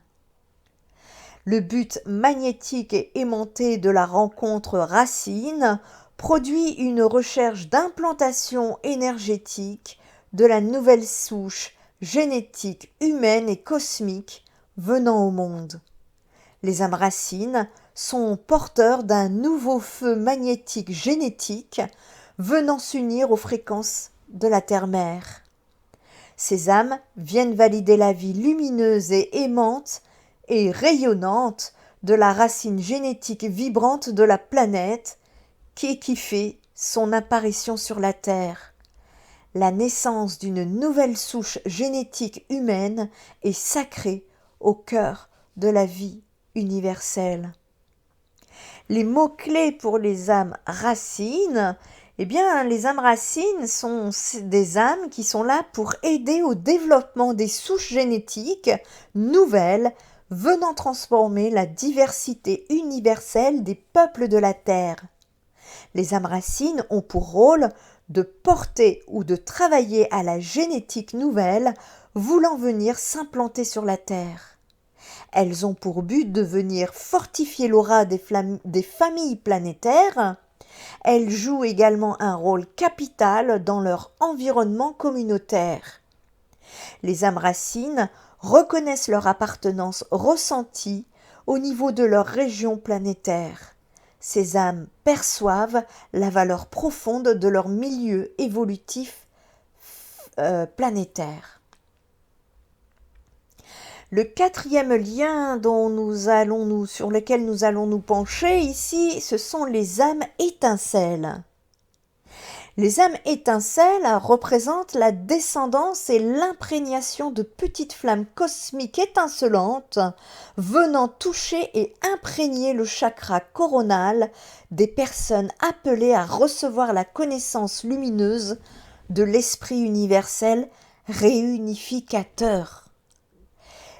Le but magnétique et aimanté de la rencontre racine produit une recherche d'implantation énergétique de la nouvelle souche génétique humaine et cosmique venant au monde. Les âmes racines sont porteurs d'un nouveau feu magnétique génétique venant s'unir aux fréquences de la terre-mère. Ces âmes viennent valider la vie lumineuse et aimante et rayonnante de la racine génétique vibrante de la planète qui fait son apparition sur la Terre. La naissance d'une nouvelle souche génétique humaine est sacrée au cœur de la vie universelle. Les mots-clés pour les âmes racines, les âmes racines sont des âmes qui sont là pour aider au développement des souches génétiques nouvelles venant transformer la diversité universelle des peuples de la Terre. Les âmes racines ont pour rôle de porter ou de travailler à la génétique nouvelle voulant venir s'implanter sur la Terre. Elles ont pour but de venir fortifier l'aura des familles planétaires. Elles jouent également un rôle capital dans leur environnement communautaire. Les âmes racines reconnaissent leur appartenance ressentie au niveau de leur région planétaire. Ces âmes perçoivent la valeur profonde de leur milieu évolutif planétaire. Le quatrième lien sur lequel nous allons nous pencher ici, ce sont les âmes étincelles. Les âmes étincelles représentent la descendance et l'imprégnation de petites flammes cosmiques étincelantes venant toucher et imprégner le chakra coronal des personnes appelées à recevoir la connaissance lumineuse de l'esprit universel réunificateur.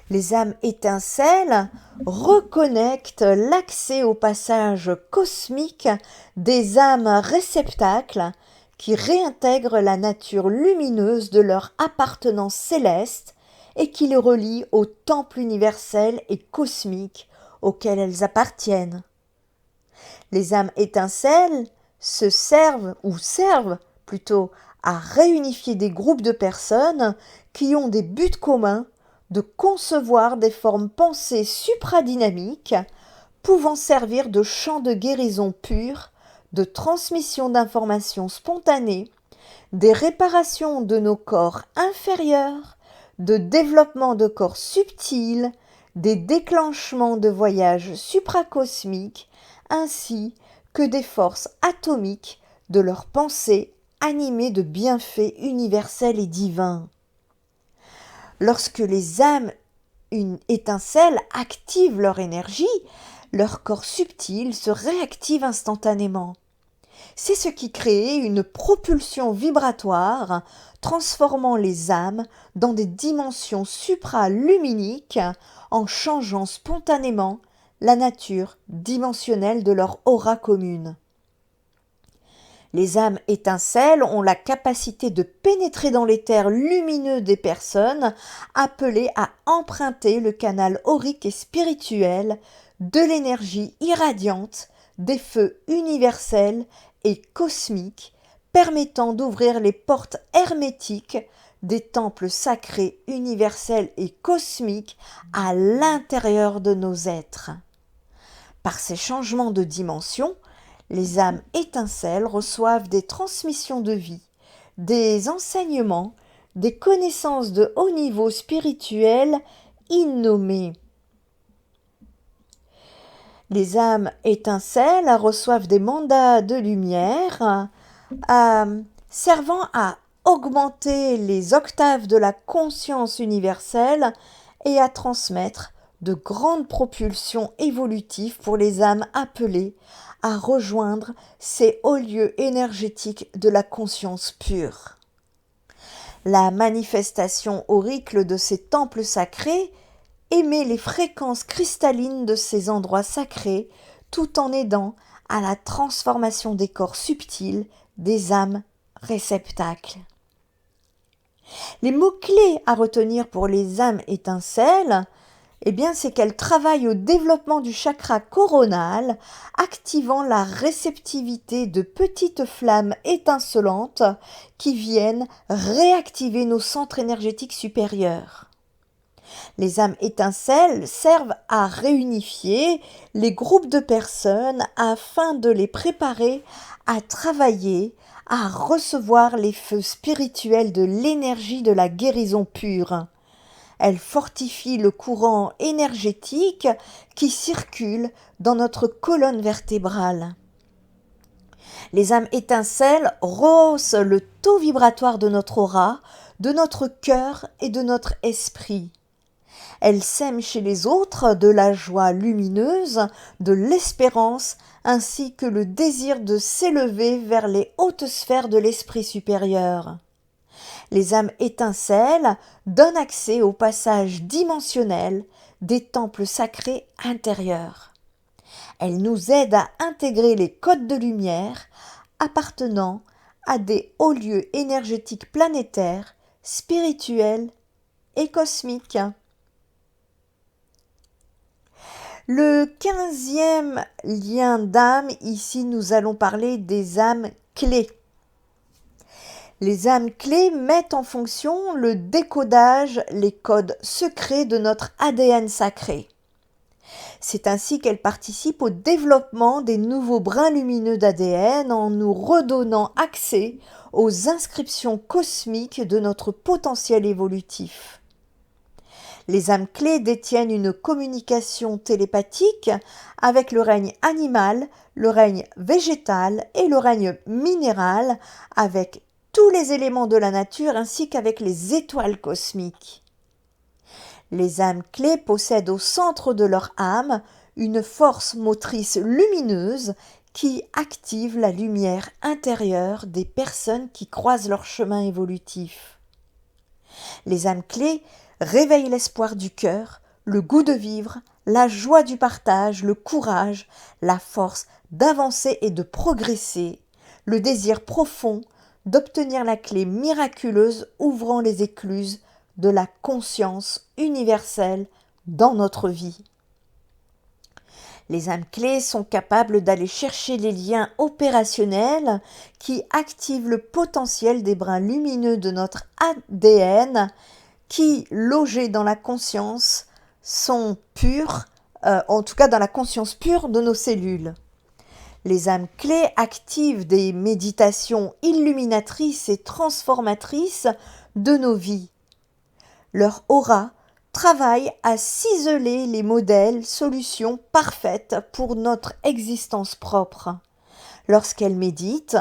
Les âmes étincelles reconnectent l'accès au passage cosmique des âmes réceptacles qui réintègrent la nature lumineuse de leur appartenance céleste et qui les relient au temple universel et cosmique auquel elles appartiennent. Les âmes étincelles servent plutôt à réunifier des groupes de personnes qui ont des buts communs de concevoir des formes pensées supradynamiques pouvant servir de champ de guérison pure, de transmission d'informations spontanées, des réparations de nos corps inférieurs, de développement de corps subtils, des déclenchements de voyages supracosmiques, ainsi que des forces atomiques de leurs pensées animées de bienfaits universels et divins. Lorsque les âmes étincelles activent leur énergie, leur corps subtil se réactive instantanément. C'est ce qui crée une propulsion vibratoire, transformant les âmes dans des dimensions supraluminiques en changeant spontanément la nature dimensionnelle de leur aura commune. Les âmes étincelles ont la capacité de pénétrer dans l'éther lumineux des personnes appelées à emprunter le canal aurique et spirituel de l'énergie irradiante des feux universels et cosmiques permettant d'ouvrir les portes hermétiques des temples sacrés universels et cosmiques à l'intérieur de nos êtres. Par ces changements de dimension, les âmes étincelles reçoivent des transmissions de vie, des enseignements, des connaissances de haut niveau spirituel innommées. Les âmes étincelles reçoivent des mandats de lumière servant à augmenter les octaves de la conscience universelle et à transmettre de grandes propulsions évolutives pour les âmes appelées à rejoindre ces hauts lieux énergétiques de la conscience pure. La manifestation auricle de ces temples sacrés émet les fréquences cristallines de ces endroits sacrés tout en aidant à la transformation des corps subtils des âmes réceptacles. Les mots-clés à retenir pour les âmes étincelles, c'est qu'elles travaillent au développement du chakra coronal, activant la réceptivité de petites flammes étincelantes qui viennent réactiver nos centres énergétiques supérieurs. Les âmes étincelles servent à réunifier les groupes de personnes afin de les préparer à travailler, à recevoir les feux spirituels de l'énergie de la guérison pure. Elles fortifient le courant énergétique qui circule dans notre colonne vertébrale. Les âmes étincelles rehaussent le taux vibratoire de notre aura, de notre cœur et de notre esprit. Elles sèment chez les autres de la joie lumineuse, de l'espérance, ainsi que le désir de s'élever vers les hautes sphères de l'esprit supérieur. Les âmes étincelles donnent accès au passage dimensionnel des temples sacrés intérieurs. Elles nous aident à intégrer les codes de lumière appartenant à des hauts lieux énergétiques planétaires, spirituels et cosmiques. Le 15e lien d'âme, ici nous allons parler des âmes clés. Les âmes clés mettent en fonction le décodage, les codes secrets de notre ADN sacré. C'est ainsi qu'elles participent au développement des nouveaux brins lumineux d'ADN en nous redonnant accès aux inscriptions cosmiques de notre potentiel évolutif. Les âmes clés détiennent une communication télépathique avec le règne animal, le règne végétal et le règne minéral, avec tous les éléments de la nature ainsi qu'avec les étoiles cosmiques. Les âmes clés possèdent au centre de leur âme une force motrice lumineuse qui active la lumière intérieure des personnes qui croisent leur chemin évolutif. Les âmes clés réveillent l'espoir du cœur, le goût de vivre, la joie du partage, le courage, la force d'avancer et de progresser, le désir profond d'obtenir la clé miraculeuse ouvrant les écluses de la conscience universelle dans notre vie. Les âmes clés sont capables d'aller chercher les liens opérationnels qui activent le potentiel des brins lumineux de notre ADN qui, logés dans la conscience, sont purs, en tout cas dans la conscience pure de nos cellules. Les âmes clés activent des méditations illuminatrices et transformatrices de nos vies. Leur aura travaille à ciseler les modèles, solutions parfaites pour notre existence propre. Lorsqu'elles méditent,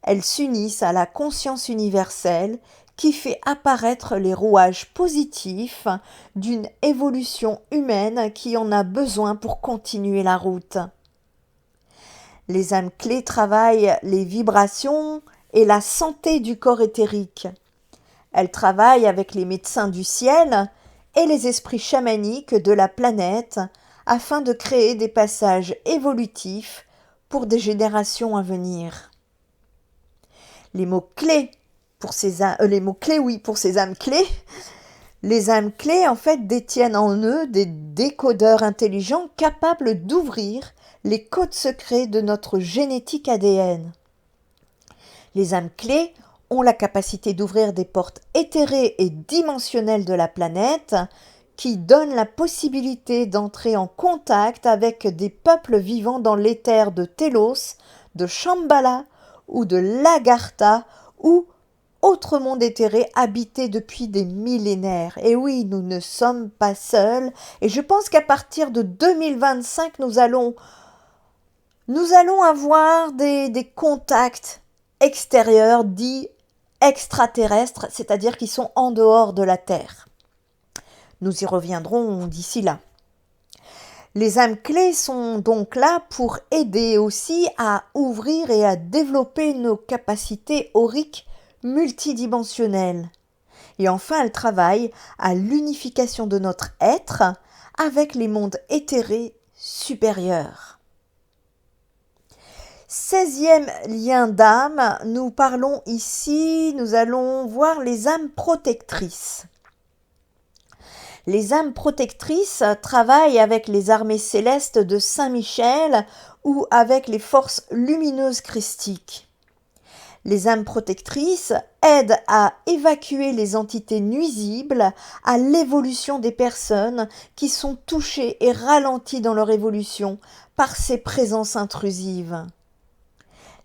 elles s'unissent à la conscience universelle qui fait apparaître les rouages positifs d'une évolution humaine qui en a besoin pour continuer la route. Les âmes clés travaillent les vibrations et la santé du corps éthérique. Elles travaillent avec les médecins du ciel et les esprits chamaniques de la planète afin de créer des passages évolutifs pour des générations à venir. Les mots-clés pour ces âmes clés. Les âmes clés, en fait, détiennent en eux des décodeurs intelligents capables d'ouvrir les codes secrets de notre génétique ADN. Les âmes clés ont la capacité d'ouvrir des portes éthérées et dimensionnelles de la planète qui donnent la possibilité d'entrer en contact avec des peuples vivant dans l'éther de Télos, de Shambhala ou de Lagartha ou autre monde éthéré habité depuis des millénaires. Et oui, nous ne sommes pas seuls. Et je pense qu'à partir de 2025, nous allons avoir des contacts extérieurs dits extraterrestres, c'est-à-dire qui sont en dehors de la Terre. Nous y reviendrons d'ici là. Les âmes clés sont donc là pour aider aussi à ouvrir et à développer nos capacités auriques multidimensionnelles. Et enfin, elles travaillent à l'unification de notre être avec les mondes éthérés supérieurs. 16e lien d'âme, nous allons voir les âmes protectrices. Les âmes protectrices travaillent avec les armées célestes de Saint-Michel ou avec les forces lumineuses christiques. Les âmes protectrices aident à évacuer les entités nuisibles à l'évolution des personnes qui sont touchées et ralenties dans leur évolution par ces présences intrusives.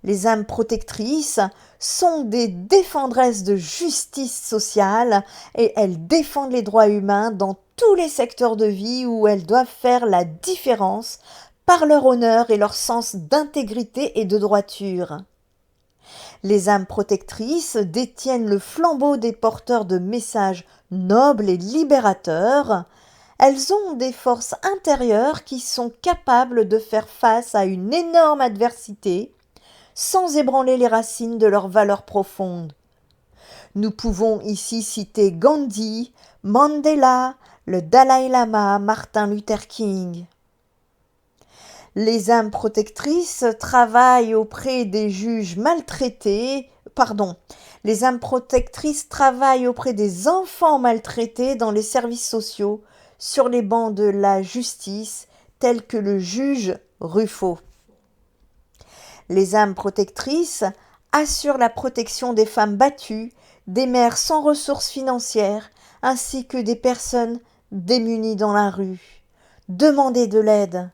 Les âmes protectrices sont des défendresses de justice sociale et elles défendent les droits humains dans tous les secteurs de vie où elles doivent faire la différence par leur honneur et leur sens d'intégrité et de droiture. Les âmes protectrices détiennent le flambeau des porteurs de messages nobles et libérateurs. Elles ont des forces intérieures qui sont capables de faire face à une énorme adversité sans ébranler les racines de leurs valeurs profondes. Nous pouvons ici citer Gandhi, Mandela, le Dalai Lama, Martin Luther King. Les âmes protectrices travaillent auprès des juges maltraités, les âmes protectrices travaillent auprès des enfants maltraités dans les services sociaux, sur les bancs de la justice, tels que le juge Ruffo. Les âmes protectrices assure la protection des femmes battues, des mères sans ressources financières, ainsi que des personnes démunies dans la rue. Demandez de l'aide.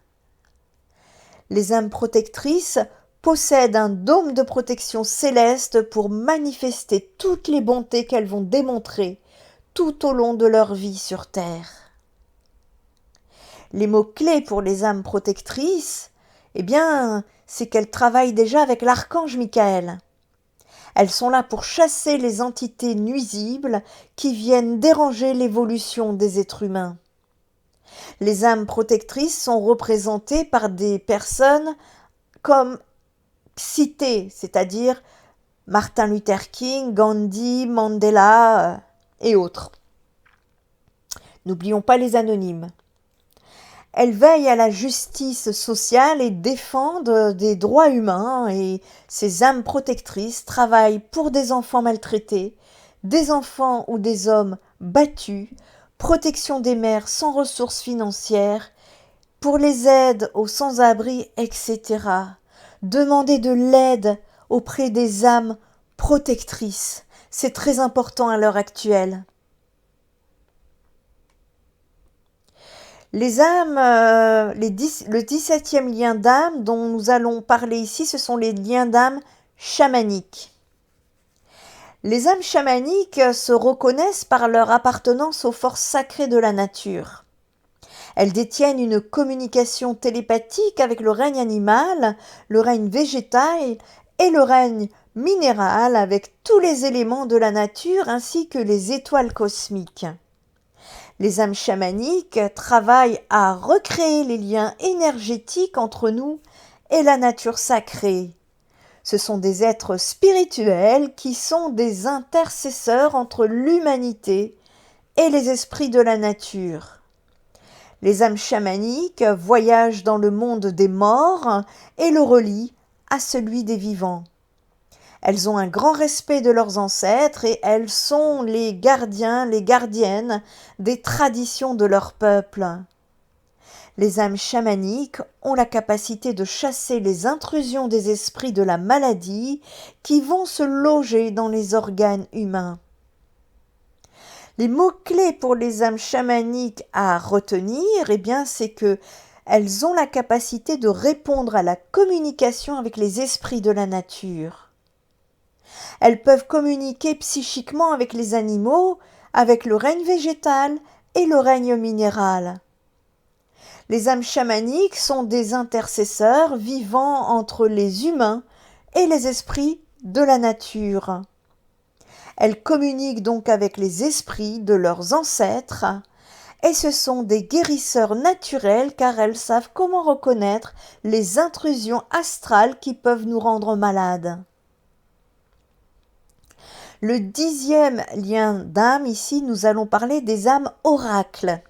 Les âmes protectrices possèdent un dôme de protection céleste pour manifester toutes les bontés qu'elles vont démontrer tout au long de leur vie sur Terre. Les mots-clés pour les âmes protectrices, c'est qu'elles travaillent déjà avec l'archange Michael. Elles sont là pour chasser les entités nuisibles qui viennent déranger l'évolution des êtres humains. Les âmes protectrices sont représentées par des personnes comme citées, c'est-à-dire Martin Luther King, Gandhi, Mandela et autres. N'oublions pas les anonymes. Elles veillent à la justice sociale et défendent des droits humains, et ces âmes protectrices travaillent pour des enfants maltraités, des enfants ou des hommes battus, protection des mères sans ressources financières, pour les aides aux sans-abri, etc. Demandez de l'aide auprès des âmes protectrices. C'est très important à l'heure actuelle. Les âmes, le 17e lien d'âme dont nous allons parler ici, ce sont les liens d'âme chamaniques. Les âmes chamaniques se reconnaissent par leur appartenance aux forces sacrées de la nature. Elles détiennent une communication télépathique avec le règne animal, le règne végétal et le règne minéral avec tous les éléments de la nature ainsi que les étoiles cosmiques. Les âmes chamaniques travaillent à recréer les liens énergétiques entre nous et la nature sacrée. Ce sont des êtres spirituels qui sont des intercesseurs entre l'humanité et les esprits de la nature. Les âmes chamaniques voyagent dans le monde des morts et le relient à celui des vivants. Elles ont un grand respect de leurs ancêtres et elles sont les gardiens, les gardiennes des traditions de leur peuple. Les âmes chamaniques ont la capacité de chasser les intrusions des esprits de la maladie qui vont se loger dans les organes humains. Les mots-clés pour les âmes chamaniques à retenir, c'est que elles ont la capacité de répondre à la communication avec les esprits de la nature. Elles peuvent communiquer psychiquement avec les animaux, avec le règne végétal et le règne minéral. Les âmes chamaniques sont des intercesseurs vivant entre les humains et les esprits de la nature. Elles communiquent donc avec les esprits de leurs ancêtres et ce sont des guérisseurs naturels car elles savent comment reconnaître les intrusions astrales qui peuvent nous rendre malades. Le 10e lien d'âme, ici, nous allons parler des âmes oracles.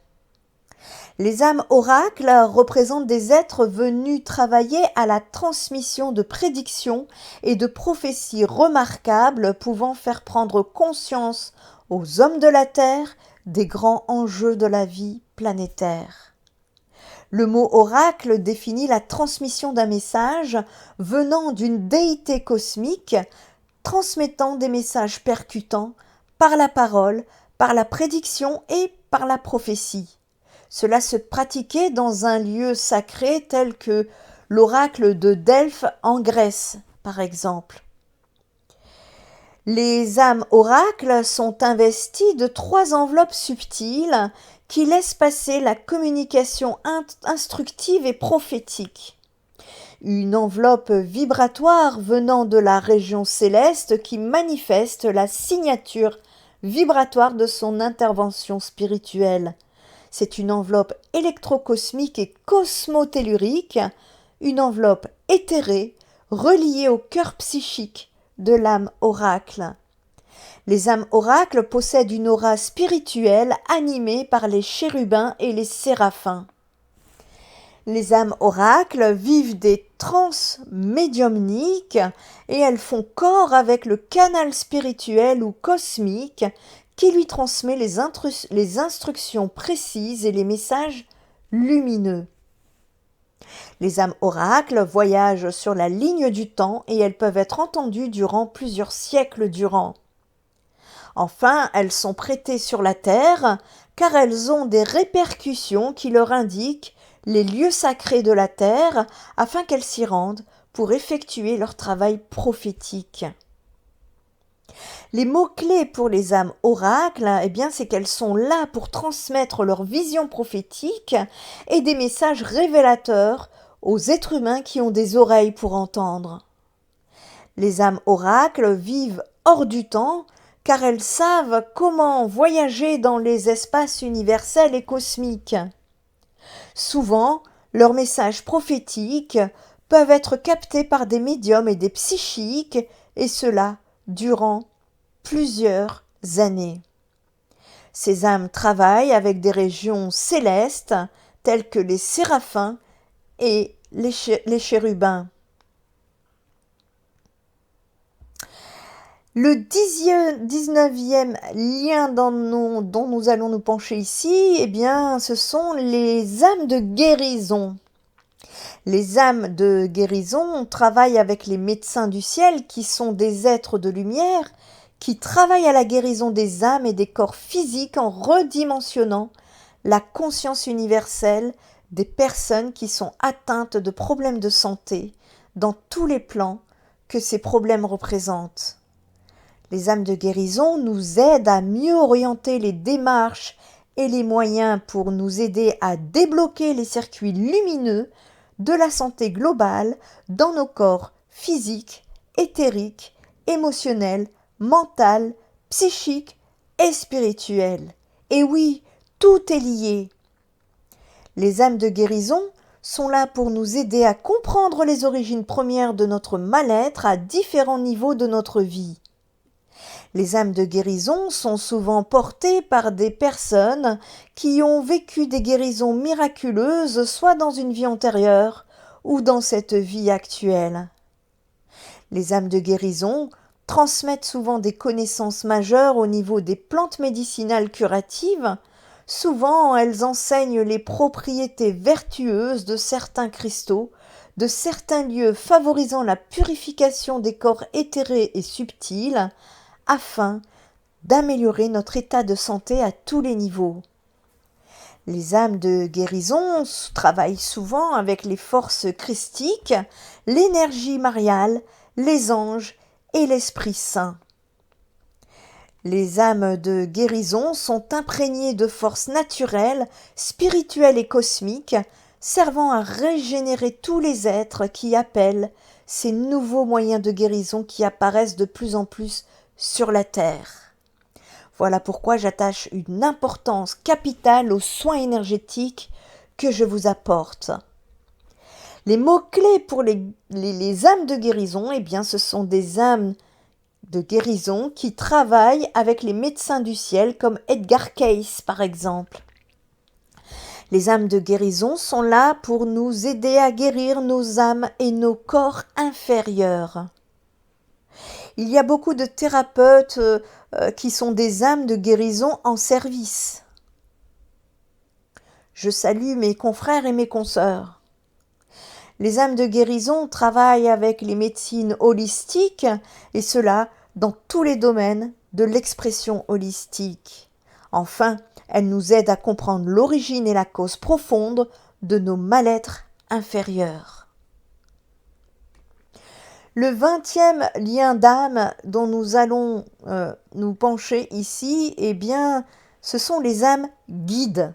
Les âmes oracles représentent des êtres venus travailler à la transmission de prédictions et de prophéties remarquables pouvant faire prendre conscience aux hommes de la Terre des grands enjeux de la vie planétaire. Le mot oracle définit la transmission d'un message venant d'une déité cosmique transmettant des messages percutants par la parole, par la prédiction et par la prophétie. Cela se pratiquait dans un lieu sacré tel que l'oracle de Delphes en Grèce, par exemple. Les âmes oracles sont investies de 3 enveloppes subtiles qui laissent passer la communication instructive et prophétique. Une enveloppe vibratoire venant de la région céleste qui manifeste la signature vibratoire de son intervention spirituelle. C'est une enveloppe électrocosmique et cosmotellurique, une enveloppe éthérée reliée au cœur psychique de l'âme oracle. Les âmes oracles possèdent une aura spirituelle animée par les chérubins et les séraphins. Les âmes oracles vivent des transes médiumniques et elles font corps avec le canal spirituel ou cosmique qui lui transmet les instructions précises et les messages lumineux. Les âmes oracles voyagent sur la ligne du temps et elles peuvent être entendues durant plusieurs siècles durant. Enfin, elles sont prêtées sur la terre car elles ont des répercussions qui leur indiquent les lieux sacrés de la terre afin qu'elles s'y rendent pour effectuer leur travail prophétique. Les mots-clés pour les âmes oracles, c'est qu'elles sont là pour transmettre leur vision prophétique et des messages révélateurs aux êtres humains qui ont des oreilles pour entendre. Les âmes oracles vivent hors du temps car elles savent comment voyager dans les espaces universels et cosmiques. Souvent, leurs messages prophétiques peuvent être captés par des médiums et des psychiques, et cela durant plusieurs années. Ces âmes travaillent avec des régions célestes telles que les séraphins et les chérubins. Le 19e lien dont nous allons nous pencher ici, ce sont les âmes de guérison. Les âmes de guérison travaillent avec les médecins du ciel qui sont des êtres de lumière qui travaillent à la guérison des âmes et des corps physiques en redimensionnant la conscience universelle des personnes qui sont atteintes de problèmes de santé dans tous les plans que ces problèmes représentent. Les âmes de guérison nous aident à mieux orienter les démarches et les moyens pour nous aider à débloquer les circuits lumineux de la santé globale dans nos corps physiques, éthériques, émotionnels, mentaux, psychiques et spirituels. Et oui, tout est lié. Les âmes de guérison sont là pour nous aider à comprendre les origines premières de notre mal-être à différents niveaux de notre vie. Les âmes de guérison sont souvent portées par des personnes qui ont vécu des guérisons miraculeuses, soit dans une vie antérieure ou dans cette vie actuelle. Les âmes de guérison transmettent souvent des connaissances majeures au niveau des plantes médicinales curatives. Souvent, elles enseignent les propriétés vertueuses de certains cristaux, de certains lieux favorisant la purification des corps éthérés et subtils, afin d'améliorer notre état de santé à tous les niveaux. Les âmes de guérison travaillent souvent avec les forces christiques, l'énergie mariale, les anges et l'Esprit Saint. Les âmes de guérison sont imprégnées de forces naturelles, spirituelles et cosmiques, servant à régénérer tous les êtres qui appellent ces nouveaux moyens de guérison qui apparaissent de plus en plus sur la terre. Voilà pourquoi j'attache une importance capitale aux soins énergétiques que je vous apporte. Les mots-clés pour les âmes de guérison, ce sont des âmes de guérison qui travaillent avec les médecins du ciel comme Edgar Cayce par exemple. Les âmes de guérison sont là pour nous aider à guérir nos âmes et nos corps inférieurs. Il y a beaucoup de thérapeutes qui sont des âmes de guérison en service. Je salue mes confrères et mes consoeurs. Les âmes de guérison travaillent avec les médecines holistiques, et cela dans tous les domaines de l'expression holistique. Enfin, elles nous aident à comprendre l'origine et la cause profonde de nos mal-êtres inférieurs. Le 20e lien d'âme dont nous allons nous pencher ici, ce sont les âmes guides.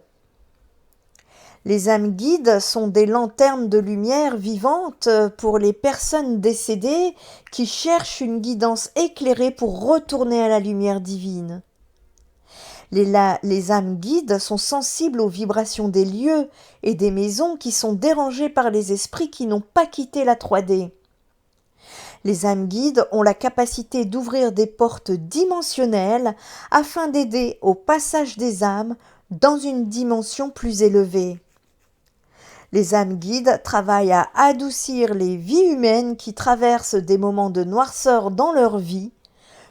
Les âmes guides sont des lanternes de lumière vivantes pour les personnes décédées qui cherchent une guidance éclairée pour retourner à la lumière divine. Les âmes guides sont sensibles aux vibrations des lieux et des maisons qui sont dérangées par les esprits qui n'ont pas quitté la 3D. Les âmes guides ont la capacité d'ouvrir des portes dimensionnelles afin d'aider au passage des âmes dans une dimension plus élevée. Les âmes guides travaillent à adoucir les vies humaines qui traversent des moments de noirceur dans leur vie,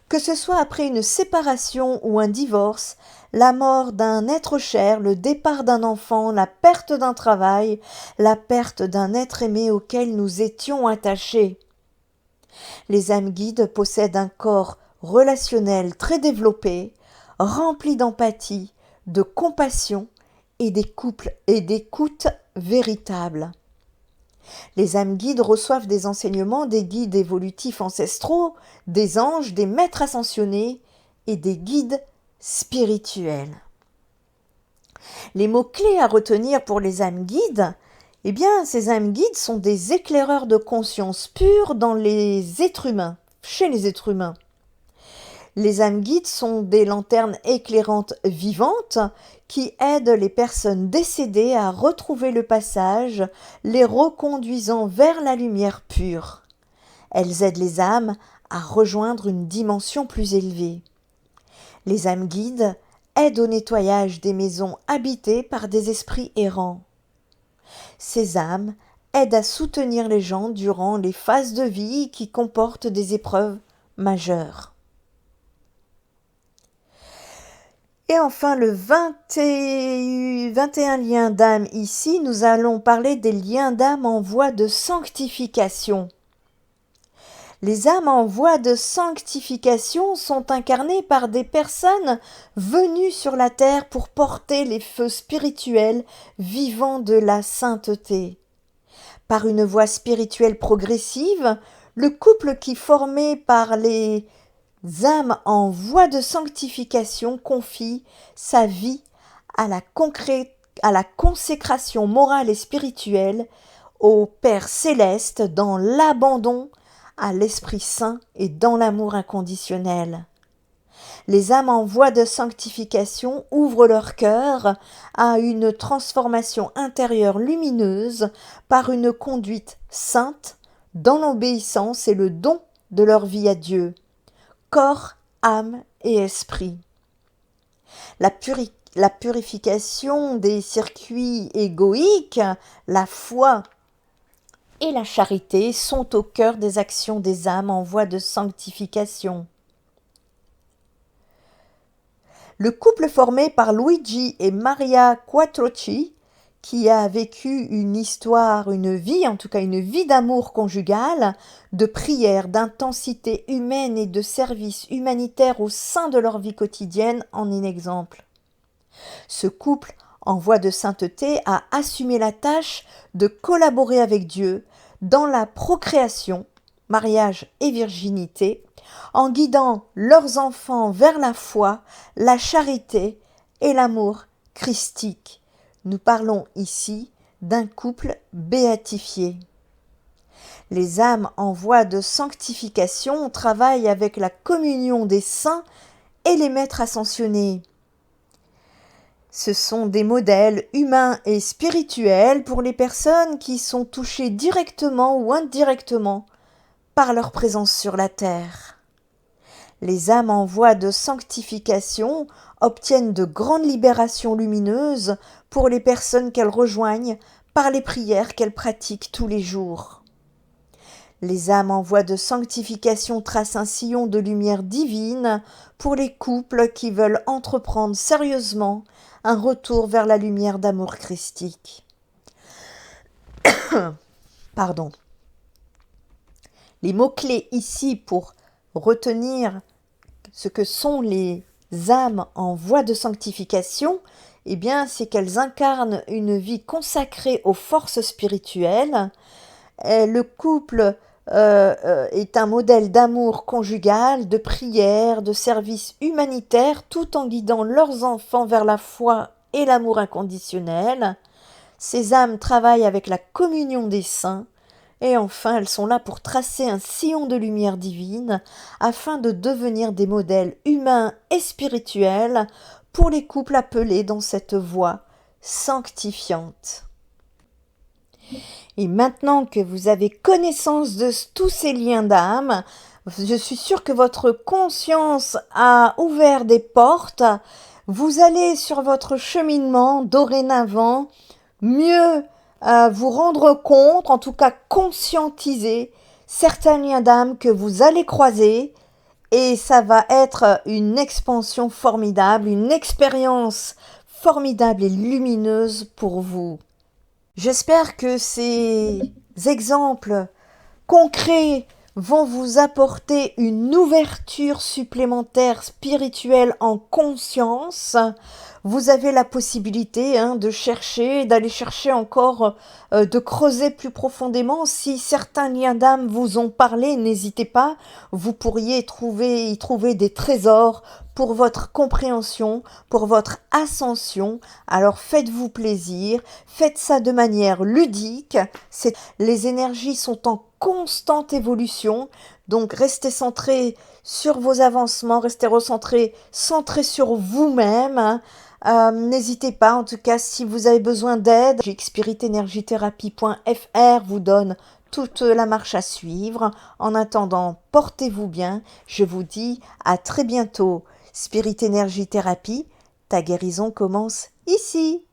Que ce soit après une séparation ou un divorce, la mort d'un être cher, le départ d'un enfant, la perte d'un travail, la perte d'un être aimé auquel nous étions attachés. Les âmes guides possèdent un corps relationnel très développé, rempli d'empathie, de compassion et d'écoute véritable. Les âmes guides reçoivent des enseignements des guides évolutifs ancestraux, des anges, des maîtres ascensionnés et des guides spirituels. Les mots-clés à retenir pour les âmes guides, eh bien, ces âmes guides sont des éclaireurs de conscience pure dans les êtres humains, chez les êtres humains. Les âmes guides sont des lanternes éclairantes vivantes qui aident les personnes décédées à retrouver le passage, les reconduisant vers la lumière pure. Elles aident les âmes à rejoindre une dimension plus élevée. Les âmes guides aident au nettoyage des maisons habitées par des esprits errants. Ces âmes aident à soutenir les gens durant les phases de vie qui comportent des épreuves majeures. Et enfin, le 21 liens d'âme ici, nous allons parler des liens d'âme en voie de sanctification. Les âmes en voie de sanctification sont incarnées par des personnes venues sur la terre pour porter les feux spirituels vivants de la sainteté. Par une voie spirituelle progressive, le couple qui formé par les âmes en voie de sanctification confie sa vie à la consécration morale et spirituelle au Père céleste dans l'abandon à l'Esprit Saint et dans l'amour inconditionnel. Les âmes en voie de sanctification ouvrent leur cœur à une transformation intérieure lumineuse par une conduite sainte dans l'obéissance et le don de leur vie à Dieu, corps, âme et esprit. La purification des circuits égoïques, la foi et la charité sont au cœur des actions des âmes en voie de sanctification. Le couple formé par Luigi et Maria Quattrocchi, qui a vécu une vie d'amour conjugal, de prière, d'intensité humaine et de service humanitaire au sein de leur vie quotidienne, en est exemple. Ce couple, en voie de sainteté, a assumé la tâche de collaborer avec Dieu dans la procréation, mariage et virginité, en guidant leurs enfants vers la foi, la charité et l'amour christique. Nous parlons ici d'un couple béatifié. Les âmes en voie de sanctification travaillent avec la communion des saints et les maîtres ascensionnés. Ce sont des modèles humains et spirituels pour les personnes qui sont touchées directement ou indirectement par leur présence sur la terre. Les âmes en voie de sanctification obtiennent de grandes libérations lumineuses pour les personnes qu'elles rejoignent par les prières qu'elles pratiquent tous les jours. Les âmes en voie de sanctification tracent un sillon de lumière divine pour les couples qui veulent entreprendre sérieusement un retour vers la lumière d'amour christique. Pardon. Les mots-clés ici pour retenir ce que sont les âmes en voie de sanctification, eh bien, c'est qu'elles incarnent une vie consacrée aux forces spirituelles. Le couple est un modèle d'amour conjugal, de prière, de service humanitaire, tout en guidant leurs enfants vers la foi et l'amour inconditionnel. Ces âmes travaillent avec la communion des saints, et enfin elles sont là pour tracer un sillon de lumière divine, afin de devenir des modèles humains et spirituels pour les couples appelés dans cette voie sanctifiante. Et maintenant que vous avez connaissance de tous ces liens d'âme, je suis sûre que votre conscience a ouvert des portes. Vous allez sur votre cheminement dorénavant mieux vous rendre compte, en tout cas conscientiser certains liens d'âme que vous allez croiser et ça va être une expansion formidable, une expérience formidable et lumineuse pour vous. J'espère que ces exemples concrets vont vous apporter une ouverture supplémentaire spirituelle en conscience. Vous avez la possibilité de chercher, d'aller chercher encore, de creuser plus profondément. Si certains liens d'âme vous ont parlé, n'hésitez pas, vous pourriez y trouver des trésors pour votre compréhension, pour votre ascension. Alors faites-vous plaisir, faites ça de manière ludique. Les énergies sont en constante évolution, donc restez centrés sur vos avancements, restez recentrés, centrés sur vous-même. N'hésitez pas, en tout cas, si vous avez besoin d'aide, spiritenergithérapie.fr vous donne toute la marche à suivre. En attendant, portez-vous bien. Je vous dis à très bientôt. Spirit Energy Thérapie, ta guérison commence ici.